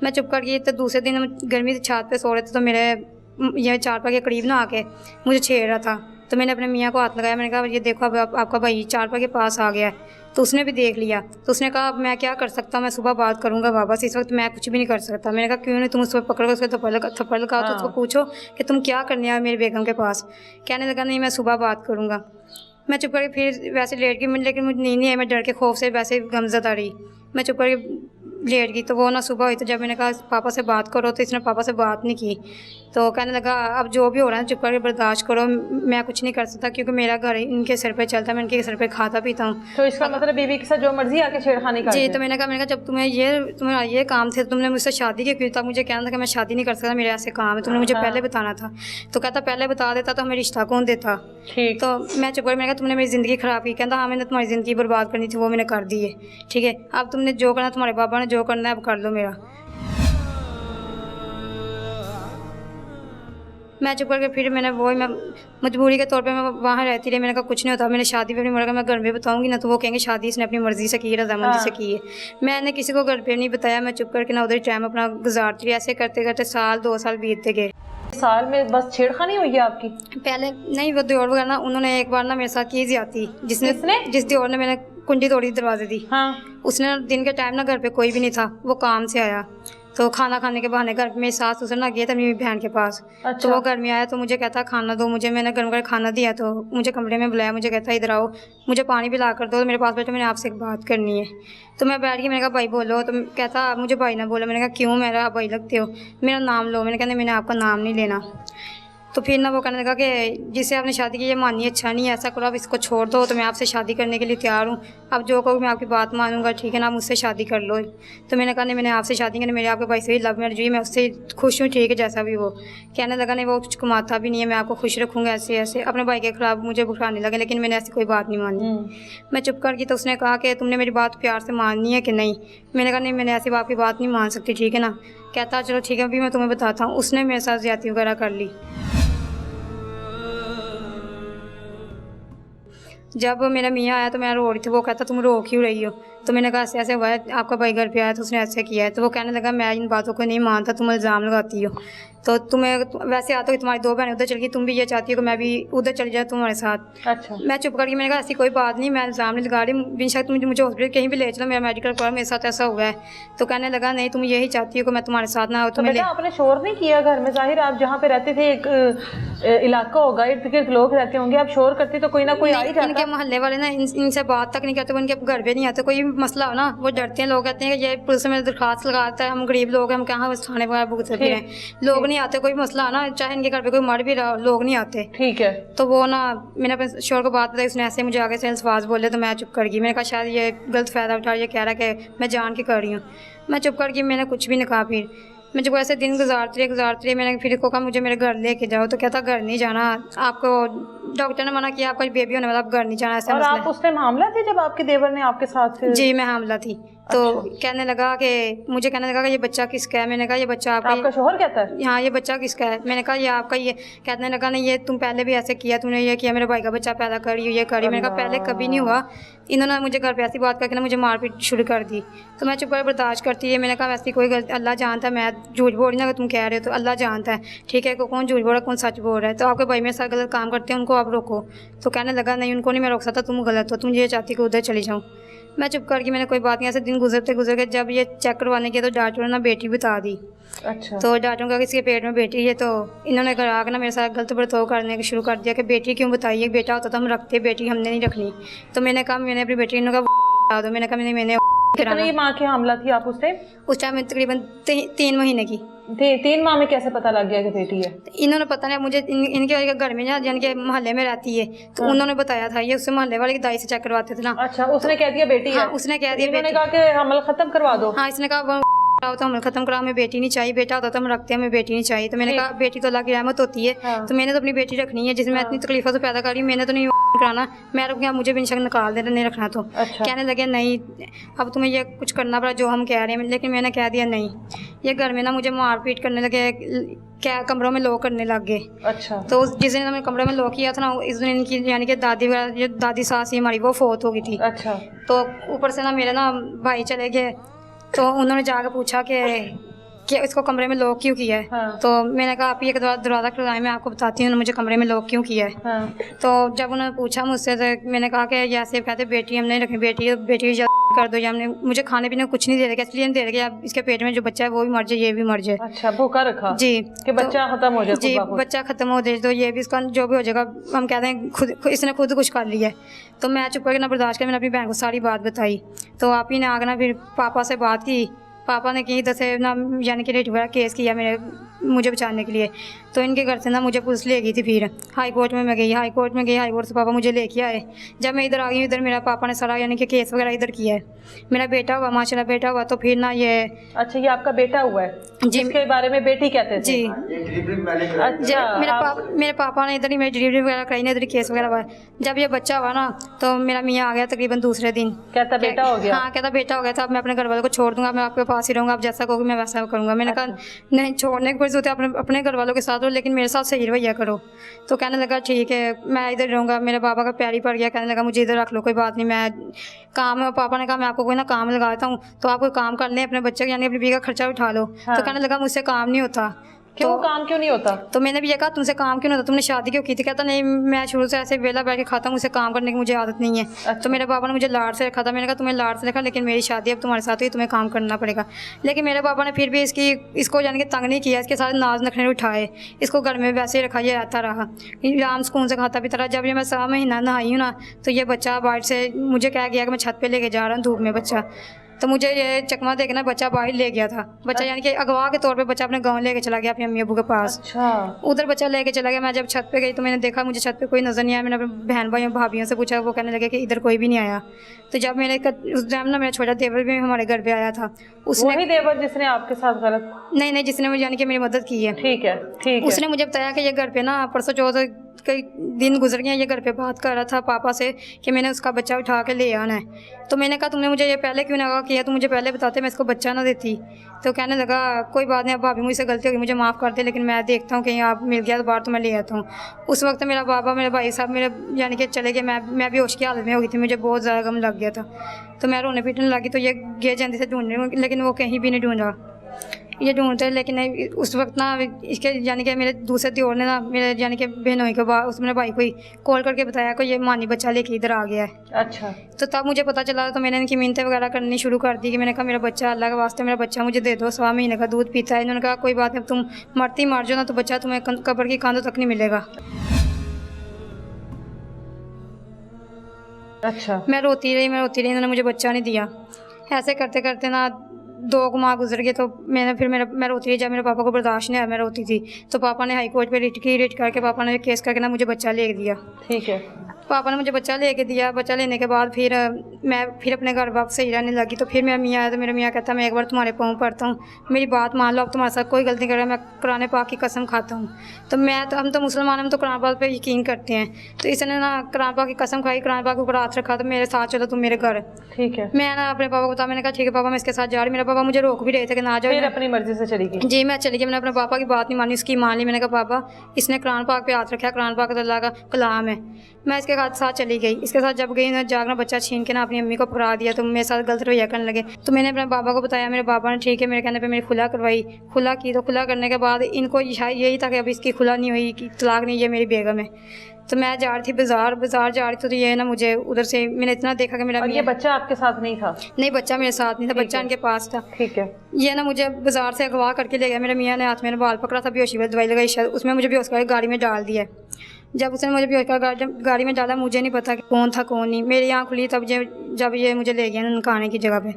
मैं चुप कर गई। तो दूसरे दिन हम गर्मी से छत पे सो रहे थे, तो मेरे ये चारपाई के करीब ना आके मुझे छेड़ रहा था। तो मैंने अपने मियाँ को हाथ लगाया, मैंने कहा ये देखो अब आपका भाई चारपाई के पास आ गया है। तो उसने भी देख लिया। तो उसने कहा मैं क्या कर सकता हूँ, मैं सुबह बात करूँगा बाबा से, इस वक्त मैं कुछ भी नहीं कर सकता। मैंने कहा क्यों नहीं, तुम उसको पकड़ो, उसको थप्पड़ लगा तो उसको पूछो कि तुम क्या करने आए मेरी बेगम के पास। कहने लगा नहीं मैं सुबह बात करूँगा। मैं चुप करके फिर वैसे लेट गई, लेकिन मुझे नींद नहीं आई, मैं डर के खौफ से वैसे गमज़द आ रही। मैं चुप करके लेट गई। तो वो ना सुबह हुई, तो जब मैंने कहा पापा से बात करो, तो इसने पापा से बात नहीं की। तो कहने लगा अब जो भी हो रहा है चुप करके बर्दाश्त करो, मैं कुछ नहीं कर सकता, क्योंकि मेरा घर इनके सर पे चलता है, मैं इनके सर पे खाता पीता हूँ। तो इसका मतलब बीवी के साथ जो मर्जी आके छेड़खानी करते जी। तो मैंने कहा जब तुम्हारा ये काम थे, तुमने मुझसे शादी की क्यों? तब मुझे कहना था कि मैं शादी नहीं कर सकता, मेरे ऐसे काम है, तुमने मुझे पहले बताना था। तो कहता पहले बता देता तो हमें रिश्ता कौन देता। तो मैं चुप कर, मैंने कहा तुमने मेरी ज़िंदगी ख़राब की। कहता हाँ मैंने तुम्हारी ज़िंदगी बर्बाद करनी थी, वो मैंने कर दी है, ठीक है। अब तुमने जो करना, तुम्हारे बाबा ने जो करना है अब कर लो मेरा। मैं चुप करके फिर मैं मजबूरी के तौर पे मैं वहाँ रहती रही। मैंने कहा कुछ नहीं होता, मैंने शादी पे अपनी मर्जी, मैं घर में बताऊंगी ना तो वो कहेंगे शादी इसने अपनी मर्जी से की है, रजामंदी से की है। मैंने किसी को घर पे नहीं बताया, मैं चुप करके ना उधर टाइम अपना गुजारती रही। ऐसे करते करते 2 साल बीतते गए। साल में बस छेड़खानी हुई है आपकी? पहले नहीं, वो दियोर वगैरह ना उन्होंने एक बार ना मेरे साथ की ज्यादती, जिस दियोर ने मैंने कुंडी तोड़ी दरवाजे दी। हाँ। उसने दिन के टाइम ना घर पे कोई भी नहीं था, वो काम से आया, तो खाना खाने के बहाने घर मेरी सास ससुर ना गए थे मेरी बहन के पास। अच्छा। तो वो घर में आया तो मुझे कहता खाना दो मुझे। मैंने गर्म कर खाना दिया, तो मुझे कमरे में बुलाया, मुझे कहता इधर आओ, मुझे पानी भी ला कर दो, मेरे पास बैठो, मैंने आपसे एक बात करनी है। तो मैं बैठ गई, मैंने कहा भाई बोलो। तो कहता मुझे भाई ना बोलो। मैंने कहा क्यों, मेरा भाई लगते हो, मेरा नाम लो। मैंने कहा मैंने आपका नाम नहीं लेना। तो फिर ना वो कहने लगा कि जिससे आपने शादी की ये मानिए अच्छा नहीं है, ऐसा करो आप इसको छोड़ दो, तो मैं आपसे शादी करने के लिए तैयार हूँ, आप जो कहो मैं आपकी बात मानूंगा, ठीक है ना, आप मुझसे शादी कर लो। तो मैंने कहा नहीं मैंने आपसे शादी करनी, मेरे आपके भाई से ही लव मैरिज हुई, मैं उससे खुश हूँ, ठीक है जैसा भी वो। कहने लगा नहीं वो कुछ कमाता भी नहीं है, मैं आपको खुश रखूँगा, ऐसे ऐसे अपने भाई के खिलाफ मुझे बुखाने लगे, लेकिन मैंने ऐसी कोई बात नहीं मानी। मैं चुप कर गई। तो उसने कहा कि तुमने मेरी बात प्यार से माननी है कि नहीं। मैंने कहा नहीं मैंने ऐसी आपकी बात नहीं मान सकती, ठीक है ना। कहता चलो ठीक है अभी मैं तुम्हें बताता हूँ। उसने मेरे साथ ज्यादती वगैरह कर ली। जब मेरा मियाँ आया तो मैं रो रही थी, वो कहता तुम रो क्यों रही हो? तो मैंने कहा ऐसे ऐसे हुआ है, आपका भाई घर पे आया तो उसने ऐसे किया है। तो वो कहने लगा मैं इन बातों को नहीं मानता, तुम इल्ज़ाम लगाती हो, तो तुम्हें वैसे आता हो कि तुम्हारी 2 बहनें उधर चल गई, तुम भी ये चाहती हो कि मैं भी उधर चली जाऊँ तुम्हारे साथ। अच्छा। मैं चुप कर गई। मैंने कहा ऐसी कोई बात नहीं, मैं इल्ज़ाम नहीं लगा रही, बेशक तुम मुझे हॉस्पिटल कहीं भी ले चलो, मेरा मेडिकल करो, मेरे साथ ऐसा हुआ है। तो कहने लगा नहीं तुम यही चाहती हो कि मैं तुम्हारे साथ ना हो। तो बेटा आपने शोर नहीं किया घर में? जाहिर आप जहाँ पे रहते थे एक इलाका होगा, इर्द गिर्द लोग रहते होंगे, आप शोर करती तो कोई ना कोई आ ही जाता। इनके मोहल्ले वाले ना इनसे बात तक नहीं करते, वो इनके घर पे नहीं आते। कोई मसला हो ना वो डरते हैं, लोग कहते हैं कि ये पुलिस में दरखास्त लगाता है, हम गरीब लोग हैं, हम कहाँ थाने वगैरह भुगतते हैं। लोग नहीं आते, कोई मसला है ना, चाहे इनके घर पे कोई मर भी रहा हो, लोग नहीं आते। ठीक है। तो वो ना मैंने अपने शोर को बात बताई, उसने ऐसे मुझे आगे से अल्फाज बोले तो मैं चुप कर गई। मैंने कहा शायद ये गलत फ़ायदा उठा, ये कह रहा है कि मैं जान के कर रही हूँ। मैं चुप कर गई, मैंने कुछ भी नहीं कहा। फिर मैं जब ऐसे दिन गुजारती रही, मैंने फिर इसको कहा मुझे मेरे घर लेके जाओ, तो कहता घर नहीं जाना, आपको डॉक्टर ने मना किया, आपका बेबी होने वाला, आप घर नहीं जाना, ऐसे और मसला आप उस टाइम हामला थी जब आपके देवर ने आपके साथ फिर? जी मैं हामला थी। तो कहने लगा कि ये बच्चा किसका है। मैंने कहा ये बच्चा आपका शोहर कहता है? हाँ ये बच्चा किसका है। मैंने कहा ये आपका। ये कहने लगा नहीं, ये तुम पहले भी ऐसे किया, तूने ये किया, मेरे भाई का बच्चा पैदा करी, ये करी। मैंने कहा पहले कभी नहीं हुआ। इन्होंने मुझे घर पे ऐसी बात करके ना मुझे मारपीट शुरू कर दी। तो मैं चुप कर बर्दाश्त करती है। मैंने कहा वैसी कोई गलती, अल्लाह जानता है, मैं झूठ बोल रही ना, अगर तुम कह रहे हो तो अल्लाह जानता है, ठीक है, कौन झूठ बोल रहा है कौन सच बोल रहा है। तो आपके भाई मेरे साथ गलत काम करते हैं, उनको आप रोको। तो कहने लगा नहीं उनको नहीं मैं रोक सकता, तुम गलत हो, तुम ये चाहती कि उधर चली जाऊँ। मैं चुप करके मैंने कोई बात नहीं। ऐसे दिन गुजरते गुजर जब ये चेक करवाने के तो डॉक्टर ने ना बेटी बता दी। अच्छा। तो डॉक्टर का इसके पेट में बेटी है। तो इन्होंने घर आकर ना मेरे साथ गलत बर्ताव करने का शुरू कर दिया कि बेटी क्यों बताइए, बेटा होता तो हम रखते, बेटी हमने नहीं रखनी। तो मैंने कहा मैंने अपनी बेटी इन्होंने कहा दो। मैंने कहा मैंने कितनी माह की हमला थी आप उस टाइम? उस टाइम में तकरीबन 3 महीने की। 3 माह में कैसे पता लग गया कि बेटी है? इन्होंने पता नहीं मुझे, इनके घर में ना यानी कि मोहल्ले में रहती है, तो उन्होंने बताया था। ये उससे मोहल्ले वाले की दाई से चेक करवाते थे ना। अच्छा, उसने कह दिया बेटी है? हाँ उसने कह दिया। इन्होंने कहा कि हमला खत्म करवा दो। हाँ इसने कहा तो हम खत्म करा, हमें बेटी नहीं चाहिए, बेटा होता तो हम रखते हैं, हमें बेटी नहीं चाहिए। तो मैंने कहा बेटी तो अल्लाह की रहमत होती है। हाँ। तो मैंने तो अपनी बेटी रखनी है, जिसमें मैं इतनी तकलीफों से पैदा कर रही हूँ, मैंने तो नहीं कराना, मैं रुक मुझे भी निशान निकाल देना, नहीं रखना। तो अच्छा। कहने लगे नहीं अब तुम्हें ये कुछ करना पड़ा जो हम कह रहे हैं। लेकिन मैंने कह दिया नहीं। ये घर में ना मुझे मारपीट करने लगे, क्या कमरों में लॉक करने लग गए। अच्छा। तो जिस दिन मैंने कमरे में लॉक किया था ना, इस दिन इनकी यानी कि दादी वगैरह, जो दादी सास ही हमारी, वो फोत हो गई थी। अच्छा। तो ऊपर से ना मेरे ना भाई चले गए, तो उन्होंने जाकर पूछा कि इसको कमरे में लॉक क्यों किया है। हाँ। तो मैंने कहा आप ये दरवाज़ा खुलवाएं, मैं आपको बताती हूँ मुझे कमरे में लॉक क्यों किया है। हाँ। तो जब उन्होंने पूछा मुझसे, तो मैंने कहा कि जैसे कहते बेटी हमने नहीं रखनी, बेटी कर दो, या हमने मुझे खाने पीने को कुछ नहीं दे रहे, इसलिए नहीं दे रहे कि अब इसके पेट में जो बच्चा है वो भी मर जाए, ये भी मर जाए। अच्छा, भूखा रखा जी कि बच्चा खत्म हो जाए। जी बच्चा खत्म हो जाए, तो ये भी इसका जो भी हो जाएगा, हम कहते हैं खुद इसने खुद कुछ कर लिया है। तो मैं चुप करके ना बर्दाश्त कर, मैंने अपनी बहन को सारी बात बताई। तो आप ही ने आगे ना फिर पापा से बात की। पापा ने की इधर से ना यानी कि रेट वगैरह केस किया मुझे बचाने के लिए। तो इनके घर से ना मुझे पुलिस ले गई थी। फिर हाई कोर्ट में मैं गई, हाई कोर्ट से पापा मुझे लेके आए। जब मैं इधर आ गई, इधर मेरा पापा ने सारा यानी कि केस वगैरह इधर किया है। मेरा बेटा हुआ, माशाल्लाह बेटा हुआ। तो फिर ना ये अच्छा, ये आपका बेटा हुआ है जिसके बारे में बेटी कहते थे? जी अच्छा। मेरे पापा ने इधर ही मेरी डिलीवरी वगैरह कराई ना, इधर ही केस वगैरह हुआ। जब ये बच्चा हुआ ना, तो मेरा मियाँ आ गया तकरीबन दूसरे दिन। कहता बेटा हो गया? हाँ कहता बेटा हो गया था, अब मैं अपने घर वालों को छोड़ दूंगा, मैं आपके पास ही रहूँगा, आप जैसा कहोगे मैं वैसा करूँगा। मैंने कहा नहीं, छोड़ने की कोई जरूरत है, अपने घर वालों के साथ रहो, लेकिन मेरे साथ सही रवैया करो। तो कहने लगा ठीक है मैं इधर रहूँगा। मेरे पापा का प्यार ही पड़ गया, कहने लगा मुझे इधर रख लो, कोई बात नहीं, मैं काम। पापा ने कहा मैं आपको कोई ना काम लगाता हूँ, तो आप कोई काम कर लें, अपने बच्चे यानी अपनी बीवी का खर्चा उठा लो। हाँ। तो कहने लगा मुझसे काम नहीं होता। क्यों काम क्यों नहीं होता? तो मैंने भी ये कहा तुमसे काम क्यों नहीं होता, तुमने शादी क्यों की थी? कहता नहीं मैं शुरू से ऐसे वेला बैठ के खाता हूँ, मुझे काम करने की मुझे आदत नहीं है। अच्छा। तो मेरे पापा ने मुझे लाड़ से रखा था। मैंने कहा तुम्हें लाड़ से रखा, लेकिन मेरी शादी अब तुम्हारे साथ हुई, तुम्हें काम करना पड़ेगा। लेकिन मेरे पापा ने फिर भी इसको यानी कि तंग नहीं किया, इसके साथ नाज नखने उठाए, इसको घर में वैसे ही रखा, ये रहता रहा, आराम सुकून से खाता पीता रहा। जब ये मैं 7 महीना नहाई हूँ ना, तो ये बच्चा बाहर से मुझे कह गया कि मैं छत पर लेके जा रहा हूँ धूप में बच्चा। तो मुझे ये चकमा देखना बच्चा बाहर ले गया था। बच्चा यानी कि अगवा के तौर पे बच्चा अपने गांव लेके चला गया अपनी अम्मी अबू के पास। अच्छा। उधर बच्चा लेके चला गया। मैं जब छत पे गई तो मैंने देखा मुझे छत पे कोई नज़र नहीं आया। मैंने अपने बहन भाइयों भाभियों से पूछा, वो कहने लगे कि इधर कोई भी नहीं आया। तो जब मैंने उस टाइम ना मेरा छोटा देवर भी हमारे घर पे आया था। उसने वही देवर जिसने आपके साथ गलत? नहीं जिसने मुझे यानी कि मेरी मदद की है। ठीक है ठीक है। उसने मुझे बताया कि ये घर पे ना परसों चौथ कई दिन गुजर गए, ये घर पे बात कर रहा था पापा से कि मैंने उसका बच्चा उठा के ले आना है। तो मैंने कहा तुमने मुझे ये पहले क्यों ना किया, तुम मुझे पहले बताते मैं इसको बच्चा ना देती। तो कहने लगा कोई बात नहीं, अब भाभी मुझसे गलती होगी, मुझे माफ़ कर दे, लेकिन मैं देखता हूँ कहीं आप मिल गया तो बाहर तो मैं ले आता हूँ। उस वक्त मेरा बाबा मेरे भाई साहब मेरे यानी कि चले गए। मैं भी होश की हालत में हो गई थी, मुझे बहुत ज़्यादा गम लग गया था। तो मैं रोने पीटने लगी। तो ये गे जल्दी से ढूंढने, लेकिन वो कहीं भी नहीं ढूंढा। ये ढूंढते, लेकिन उस वक्त ना इसके यानी कि मेरे दूसरे दियोर ने ना मेरे यानी कि बहनोई के बाद उस मेरे भाई को ही कॉल करके बताया कि ये मानी बच्चा लेके इधर आ गया है। अच्छा। तो तब मुझे पता चला। तो मैंने इनकी मिन्नतें वगैरह करनी शुरू कर दी कि मैंने कहा मेरा बच्चा अल्लाह के वास्ते मेरा बच्चा मुझे दे दो, 1.25 महीने का दूध पीता है। इन्होंने कहा कोई बात नहीं, तुम मरती मर जाओ ना, तो बच्चा तुम्हें कब्र की कांधों तक नहीं मिलेगा। अच्छा। मैं रोती रही, इन्होंने मुझे बच्चा नहीं दिया। ऐसे करते करते ना 2 माह गुजर गए तो मैं रोती रही। जब मेरे पापा को बर्दाश्त नहीं आया, मैं रोती थी, तो पापा ने हाई कोर्ट पे रिट करके पापा ने केस करके ना मुझे बच्चा ले दिया। ठीक है। पापा ने मुझे बच्चा लेके दिया। बच्चा लेने के बाद मैं अपने घर वापस सही रहने लगी। तो फिर मेरा मियाँ आया, तो मेरा मियाँ कहता मैं एक बार तुम्हारे पाँव पड़ता हूँ, मेरी बात मान लो, अब तुम्हारे साथ कोई गलती करे, मैं कुरान पाक की कसम खाता हूँ। तो हम तो मुसलमान, हम तो कुरान पाक पे यकीन करते हैं। तो इसने ना कुरान पाक की कसम खाई, कुरान पाक के ऊपर हाथ रखा, तो मेरे साथ चलो तुम मेरे घर। ठीक है। मैं ना अपने पापा को बताया, मैंने कहा ठीक है पापा मैं इसके साथ जा रही। मेरा पापा मुझे रोक भी रहे थे कि ना जाओ। फिर अपनी मर्जी से चली गई? जी मैं चली गई। मैंने अपने पापा की बात नहीं मानी, उसकी मान ली। मैंने कहा पापा इसने कुरान पाक पे हाथ रखा, कुरान पाक अल्लाह का कलाम है। मैं इसके साथ चली गई। इसके साथ जब गई ना, जागना बच्चा छीन के ना अपनी अम्मी को पकड़ा दिया, तो मेरे साथ गलत रवैया करने लगे। तो मैंने अपने पापा को बताया, मेरे पापा ने ठीक है मेरे कहने पे मेरी खुला करवाई। खुला की, तो खुला करने के बाद इनको यही था कि अभी इसकी खुला नहीं हुई, कि तलाक नहीं, ये मेरी बेगम है। तो मैं जा रही थी बाजार जा रही थी, तो ये ना मुझे उधर से मैंने इतना देखा कि मेरा और ये बच्चा आपके साथ नहीं था? नहीं, बच्चा मेरे साथ नहीं था, बच्चा इनके पास था। ठीक है। ये ना मुझे बाजार से अगवा करके ले गया। मेरे मियाँ ने हाथ में बाल पकड़ा था, बेहोशी वाली दवाई लगाई, शायद उसमें मुझे बेहोश करके गाड़ी में डाल दिया। जब उसने मुझे बेहोश कर गाड़ी में डाला, मुझे नहीं पता कि कौन था कौन नहीं। मेरी आँख खुली तब जब ये मुझे ले गया ननकाने की जगह पे,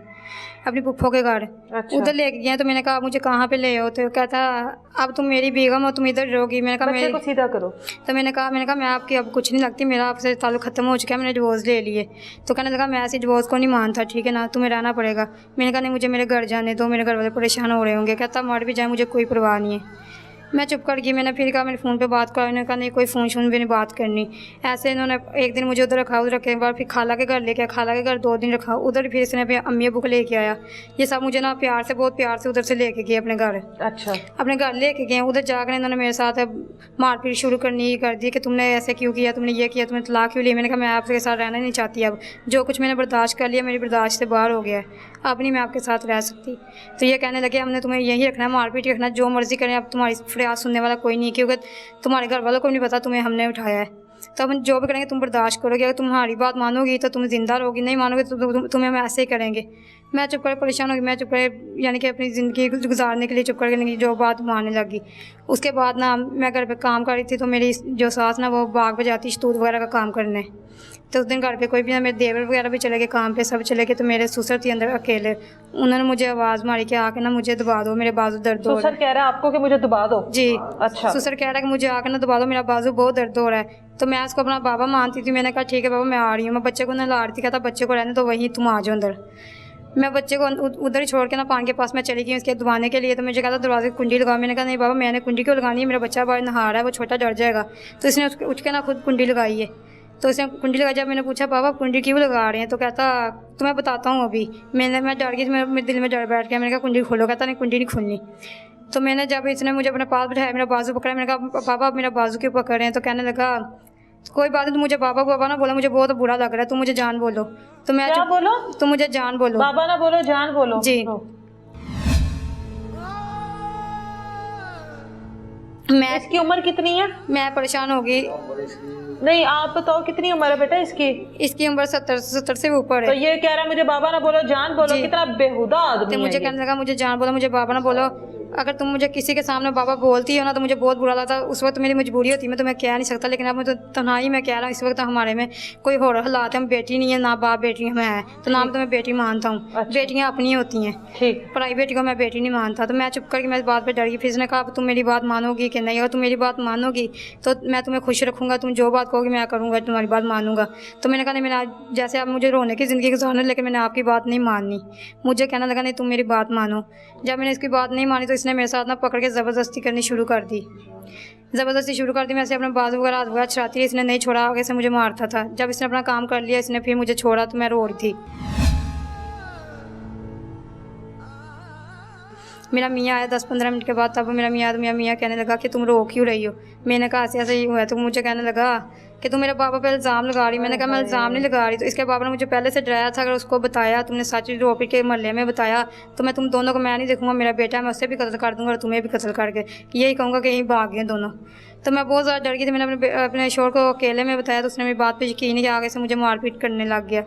अपनी पुप्पो के घर। अच्छा। उधर ले गया। तो मैंने कहा मुझे कहाँ पे ले हो? तो कहता अब तुम मेरी बेगम हो, तुम इधर रहोगी। मैंने कहा बच्चे को सीधा करो। तो मैंने कहा मैं आपकी अब कुछ नहीं लगती, मेरा आपसे ताल्लुक ख़त्म हो चुका है, मैंने डिवोर्स ले लिए। तो कहने लगा मैं ऐसे डिवोर्स को नहीं मानता, ठीक है ना, तुम्हें रहना पड़ेगा। मैंने कहा नहीं, मुझे मेरे घर जाने दो, मेरे घर वाले परेशान हो रहे होंगे। कहता मर भी जाए मुझे कोई परवाह नहीं है। मैं चुप कर गई। मैंने फिर कहा मेरे फ़ोन पे बात करो। इन्होंने कहा नहीं कोई फ़ोन शोन भी नहीं बात करनी। ऐसे इन्होंने एक दिन मुझे उधर रखा, उधर रखने के बाद फिर खाला के घर लेके आया, खाला के घर 2 दिन रखा, उधर फिर इसने अपने अम्मी अबू को लेके आया। ये सब मुझे ना बहुत प्यार से उधर से लेके गए अपने घर। अच्छा। अपने घर लेके गए। उधर जाकर इन्होंने मेरे साथ मारपीट शुरू करनी कर दी कि तुमने ऐसे क्यों किया, तुमने ये किया, तुमने तलाक क्यों लिया। मैंने कहा मैं आपके साथ रहना नहीं चाहती, अब जो कुछ मैंने बर्दाश्त कर लिया मेरी बर्दाश्त से बाहर हो गया है, अब नहीं मैं आपके साथ रह सकती। तो ये कहने लगे हमने तुम्हें यही रखना है, मारपीट रखना, जो मर्ज़ी करें, अब तुम्हारी फरियाद सुनने वाला कोई नहीं, क्योंकि तुम्हारे घर वालों को नहीं पता तुम्हें हमने उठाया है। तो हम जो भी करेंगे तुम बर्दाश्त करोगे, अगर तुम्हारी बात मानोगी तो तुम जिंदा रहोगी, नहीं मानोगे तो तुम्हें हम ऐसे ही करेंगे। मैं चुप कर परेशान होगी। मैं चुप कर यानी कि अपनी ज़िंदगी गुजारने के लिए चुप करके जो बात मानने लगी। उसके बाद ना मैं घर पे काम कर रही थी, तो मेरी जो सास ना वो बाग पे जाती शतूत वगैरह का काम करने। तो उस दिन घर पे कोई भी ना, मेरे देवर वगैरह भी चले गए काम पे, सब चले गए। तो मेरे ससुर थी अंदर अकेले, उन्होंने मुझे आवाज़ मारी कि आके ना मुझे दबा दो, मेरे बाजू दर्द हो रहा है। ससुर कह रहा है आपको कि मुझे दबा दो? जी। अच्छा। ससुर कह रहा है कि मुझे आके ना दबा दो, मेरा बाजू बहुत दर्द हो रहा है। तो मैं उसको अपना बाबा मानती थी। मैंने कहा ठीक है बाबा मैं आ रही हूँ। मैं बच्चे को नहला रही थी, कहता बच्चे को रहने तो वहीं तुम आ जाओ अंदर। मैं बच्चे को उधर ही छोड़ के ना पान के पास मैं चली गई उसके दबाने के लिए। तो मुझे कहता दरवाजे की कुंडी लगाओ। मैंने कहा नहीं बाबा मैंने कुंडी क्यों लगानी है, मेरा बच्चा बाहर नहा रहा है, वो छोटा डर जाएगा। तो इसने उठ के ना खुद कुंडी लगाई है। तो इसने कुंडी लगाई। जब मैंने पूछा पापा कुंडी क्यों लगा रहे हैं, तो कहता तो मैं बताता हूँ अभी। मैं डर गई, मेरे दिल में डर बैठ गया। मैंने कहा कुंडी खोलो। कहता नहीं कुंडी नहीं खोलनी। तो मैंने जब इसने मुझे अपने पास बिठाया, मेरा बाजू पकड़ा, मैंने कहा पापा आप मेरा बाजू क्यों पकड़ रहे हैं। तो कहने लगा कोई बात नहीं, तो मुझे पापा ना बोला, मुझे बहुत बुरा लग रहा है, तुम मुझे जान बोलो। तो मैं क्या बोलो? तुम मुझे जान बोलो। बाबा ना बोलो, जान बोलो। जी। मैं इसकी उम्र कितनी है? मैं परेशान हो गई। नहीं आप बताओ कितनी उम्र है बेटा इसकी? इसकी उम्र 70 से ऊपर है। तो ये कह रहा है मुझे बाबा ना बोलो जान बोलो, कितना बेहुदा आदमी है। मुझे कहने लगा मुझे जान बोलो, मुझे बाबा ना बोलो। अगर तुम मुझे किसी के सामने बाबा बोलती हो ना तो मुझे बहुत बुरा लगता। उस वक्त मेरी मजबूरी होती है, मैं तुम्हें कह नहीं सकता, लेकिन अब मैं तो तन्हाई में कह रहा हूँ। इस वक्त हमारे में कोई और हालात है, हम बेटी नहीं है ना बाप बेटी में है, तो नाम तो मैं बेटी मानता हूँ। अच्छा। बेटियाँ अपनी होती हैं, ठीक, पराई बेटी को मैं बेटी नहीं मानता। तो मैं चुप करके मैं इस बात पर डर गई। फिर उसने कहा तुम मेरी बात मानोगी कि नहीं, अगर तुम मेरी बात मानोगी तो मैं तुम्हें खुश रखूँगा, तुम जो बात कहोगी मैं करूँगा, तुम्हारी बात मानूंगा। तो मैंने कहा नहीं, मैंने जैसे आप मुझे रोने की ज़िंदगी गुजारने, लेकिन मैंने आपकी बात नहीं माननी। मुझे कहने लगा नहीं तुम मेरी बात मानो। जब मैंने इसकी बात नहीं मानी तो इसने मेरे साथ ना पकड़ के ज़बरदस्ती करनी शुरू कर दी। मैं ऐसे अपने बाजू वगैरह हाथ वगैरह छुड़ाती रही, इसने नहीं छोड़ा, आगे से मुझे मारता था। जब इसने अपना काम कर लिया इसने फिर मुझे छोड़ा तो मैं रो रही थी। मेरा मियाँ आया 10-15 मिनट के बाद, तब मेरा मियाँ कहने लगा कि तुम रो क्यों रही हो। मैंने कहा ऐसे ही हुआ है। तो मुझे कहने लगा कि तुम मेरे पापा पे इल्ज़ाम लगा रही। मैंने कहा मैं इल्ज़ाम नहीं लगा रही। तो इसके पापा ने मुझे पहले से डराया था, अगर उसको बताया तुमने सच रोपी के मोहल्ले में बताया तो मैं तुम दोनों को मैं नहीं देखूँगा, मेरा बेटा है मैं उससे भी कत्ल कर दूँगा और तुम्हें भी कत्ल करके यही कहूँगा कि यहीं भाग गए दोनों। तो मैं बहुत ज़्यादा डर गई थी। मैंने अपने शोर को अकेले में बताया तो उसने मेरी बात पर यकीन नहीं किया, आगे से मुझे मारपीट करने लग गया।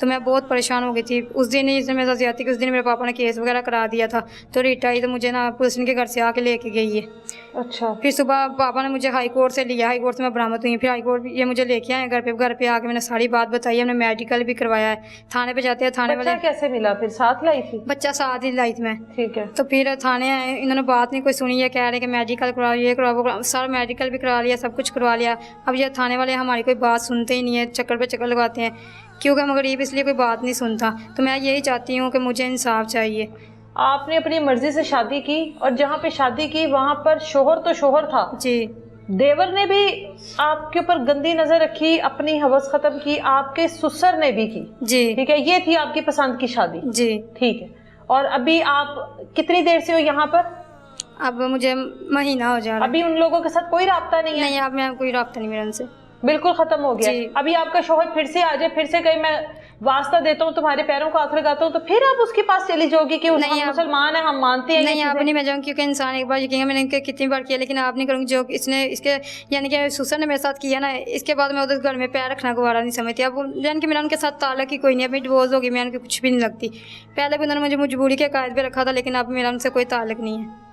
तो मैं बहुत परेशान हो गई थी। उस दिन ही इसने मेरे साथ ज़्यादती की, उस दिन मेरे पापा ने केस वगैरह करा दिया था। तो रीटा आई तो मुझे ना पुलिस के घर से आके लेके गई है। अच्छा। फिर सुबह पापा ने मुझे हाई कोर्ट से लिया, हाई कोर्ट से मैं बरामद हुई, फिर हाई कोर्ट ये मुझे लेके आए घर पे आके मैंने सारी बात बताई, हमने मेडिकल भी करवाया है। थाने पे जाते हैं, थाने बच्चा वाले कैसे मिला फिर, साथ लाई थी? बच्चा साथ ही लाई थी मैं। ठीक है। तो फिर थाने आए, इन्होंने बात नहीं कोई सुनी, ये कह रहे कि मेडिकल करवाओ, ये करवाओ, वो करवाओ। सारा मेडिकल भी करवा लिया, सब कुछ करवा लिया। अब ये थाने वाले हमारी कोई बात सुनते ही नहीं है, चक्कर पे चक्कर लगाते हैं, क्योंकि हम गरीब इसलिए कोई बात नहीं सुनता। तो मैं यही चाहती हूँ कि मुझे इंसाफ चाहिए। आपने अपनी मर्जी से शादी की और जहाँ पे शादी की वहाँ पर शोहर तो शोहर था जी। देवर ने भी आपके ऊपर गंदी नजर रखी, अपनी हवस खत्म की, आपके ससुर ने भी की। जी। ठीक है, ये थी आपकी पसंद की शादी। जी। ठीक है। और अभी आप कितनी देर से हो यहाँ पर? अब मुझे महीना हो जा रहा है। अभी उन लोगों के साथ कोई राब्ता नहीं है? नहीं, अब मैं कोई रब्ता नहीं मेरा उनसे, बिल्कुल खत्म हो गया। जी। अभी आपका शोहर फिर से आ जाए, फिर से कहीं मैं वास्ता देता हूँ, तुम्हारे पैरों को हाथ लगाता हूँ, तो फिर आप उसके पास चली जाओगी कि हम मुसलमान हैं, हम मानते हैं? नहीं, आप नहीं मैं जाऊँगी, क्योंकि इंसान एक बार यकीन, मैंने इनके कितनी बार किया, लेकिन आप नहीं करूँगी जो इसने इसके यानी कि ससुर ने मेरे साथ किया ना, इसके बाद मैं उधर घर में पैर रखना गवारा नहीं समझती। अब यानी कि मेरा उनके साथ ताल्लुक ही कोई नहीं, अभी डिवोर्स होगी, मैं उनकी कुछ भी नहीं लगती। पहले भी उन्होंने मुझे मजबूरी के कायद पे रखा था, लेकिन अब मेरा उनसे कोई ताल्लुक नहीं है।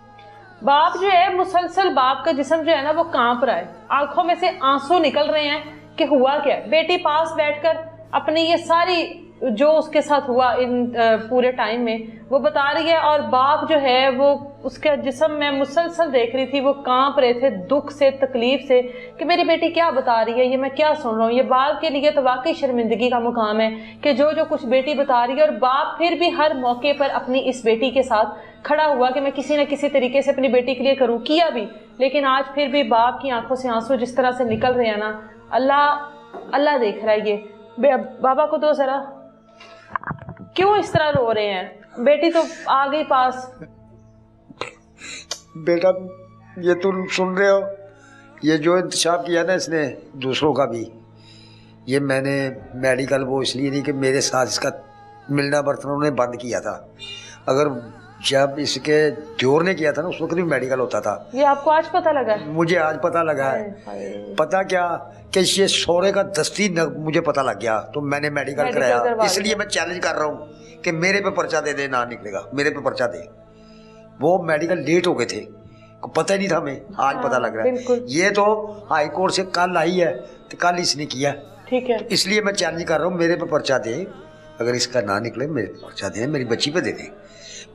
बाप जो है मुसलसल, बाप का जिस्म जो है ना वो कांप रहा है, आंखों में से आंसू निकल रहे हैं कि हुआ क्या। बेटी पास बैठकर अपनी ये सारी जो उसके साथ हुआ इन पूरे टाइम में वो बता रही है, और बाप जो है वो उसका जिस्म में मुसलसल देख रही थी, वो कांप रहे थे दुख से, तकलीफ से कि मेरी बेटी क्या बता रही है, ये मैं क्या सुन रहा हूँ। ये बाप के लिए तो वाकई शर्मिंदगी का मुकाम है कि जो कुछ बेटी बता रही है, और बाप फिर भी हर मौके पर अपनी इस बेटी के साथ खड़ा हुआ कि मैं किसी न किसी तरीके से अपनी बेटी के लिए करूँ, किया भी। लेकिन आज फिर भी बाप की आंखों से आंसू जिस तरह से निकल रहे हैं ना, अल्लाह देख रहा है। ये बाबा को दो जरा, क्यों इस तरह रो रहे हैं? बेटी तो आ गई पास। बेटा ये तुम सुन रहे हो, ये जो इंतशाब किया ना इसने दूसरों का भी, ये मैंने मेडिकल वो इसलिए नहीं कि मेरे साथ इसका मिलना बर्तना उन्होंने बंद किया था। अगर जब इसके जोर ने किया था ना उस वक्त भी मेडिकल होता था। ये आपको आज पता लगा? मुझे आज पता लगा है। पता क्या कि ये शौरे का दस्ती मुझे पता लग गया, तो मैंने मेडिकल कराया। इसलिए मैं चैलेंज कर रहा हूँ कि मेरे पे पर्चा दे दे, ना निकलेगा मेरे पे पर्चा दे। वो मेडिकल लेट हो गए थे, पता ही नहीं था हमें, आज पता लग रहा है। ये तो हाई कोर्ट से कल आई है, तो कल इसने किया। ठीक है, इसलिए मैं चैलेंज कर रहा हूँ, मेरे पे पर्चा दे, अगर इसका ना निकले मेरे पे पर्चा दे, मेरी बच्ची पे दे दे।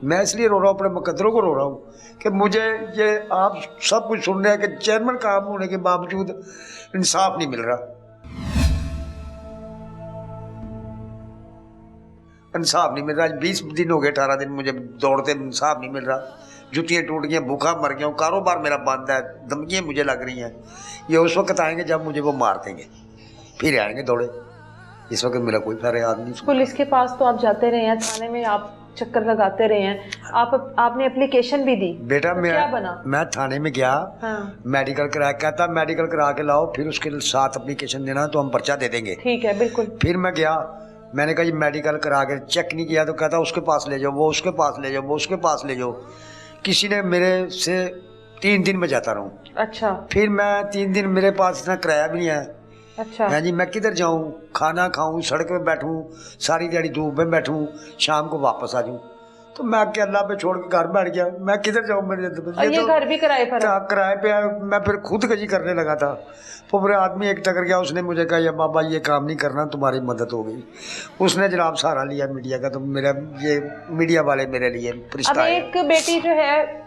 मैं इसलिए रो रहा हूँ, अपने मुकद्दरों को रो रहा हूँ कि मुझे ये आप सब कुछ सुन रहे हैं कि चेयरमैन काम होने के बावजूद इंसाफ नहीं मिल रहा, इंसाफ नहीं मिल रहा। आज 20 दिन हो गए, 18 दिन मुझे दौड़ते, इंसाफ नहीं मिल रहा। जुतियाँ टूट गई, भूखा मर गया हूँ, कारोबार मेरा बंद है, धमकियाँ मुझे लग रही हैं। ये उस वक्त आएंगे जब मुझे वो मार देंगे, फिर आएंगे दौड़े। इस वक्त मेरा कोई फरियाद नहीं। पुलिस के पास तो आप जाते रहे हैं, थाने में आप चक्कर लगाते रहे हैं, आपने एप्लीकेशन भी दी बेटा। तो क्या बना? मैं थाने में गया, हाँ। मेडिकल करा, कहता मेडिकल करा के लाओ, फिर उसके साथ एप्लीकेशन देना तो हम पर्चा दे देंगे। ठीक है, बिल्कुल। फिर मैं गया, मैंने कहा जी मेडिकल करा के चेक नहीं किया, तो कहता उसके पास ले जाओ, वो उसके पास ले जाओ, वो उसके पास ले जाओ। किसी ने मेरे से 3 दिन में जाता रहूँ। अच्छा। फिर मैं 3 दिन मेरे पास इतना किराया भी नहीं है। अच्छा। हाँ जी, मैं किधर जाऊँ, खाना खाऊँ, सड़क पे बैठूँ, सारी दिहाड़ी धूप में बैठूँ, शाम को वापस आ जाऊँ। तो मैं आके अल्लाह पे छोड़ के घर बैठ गया। मैं किधर जाऊँ, मेरे ये तो घर भी किराए पर है। किराए पे। मैं फिर खुद कजी करने लगा था, तो फिर आदमी एक टकर गया, उसने मुझे कहा या बाबा ये काम नहीं करना, तुम्हारी मदद हो गई। उसने जनाब सहारा लिया मीडिया का, तो मेरा ये मीडिया वाले मेरे लिए अब एक बेटी जो है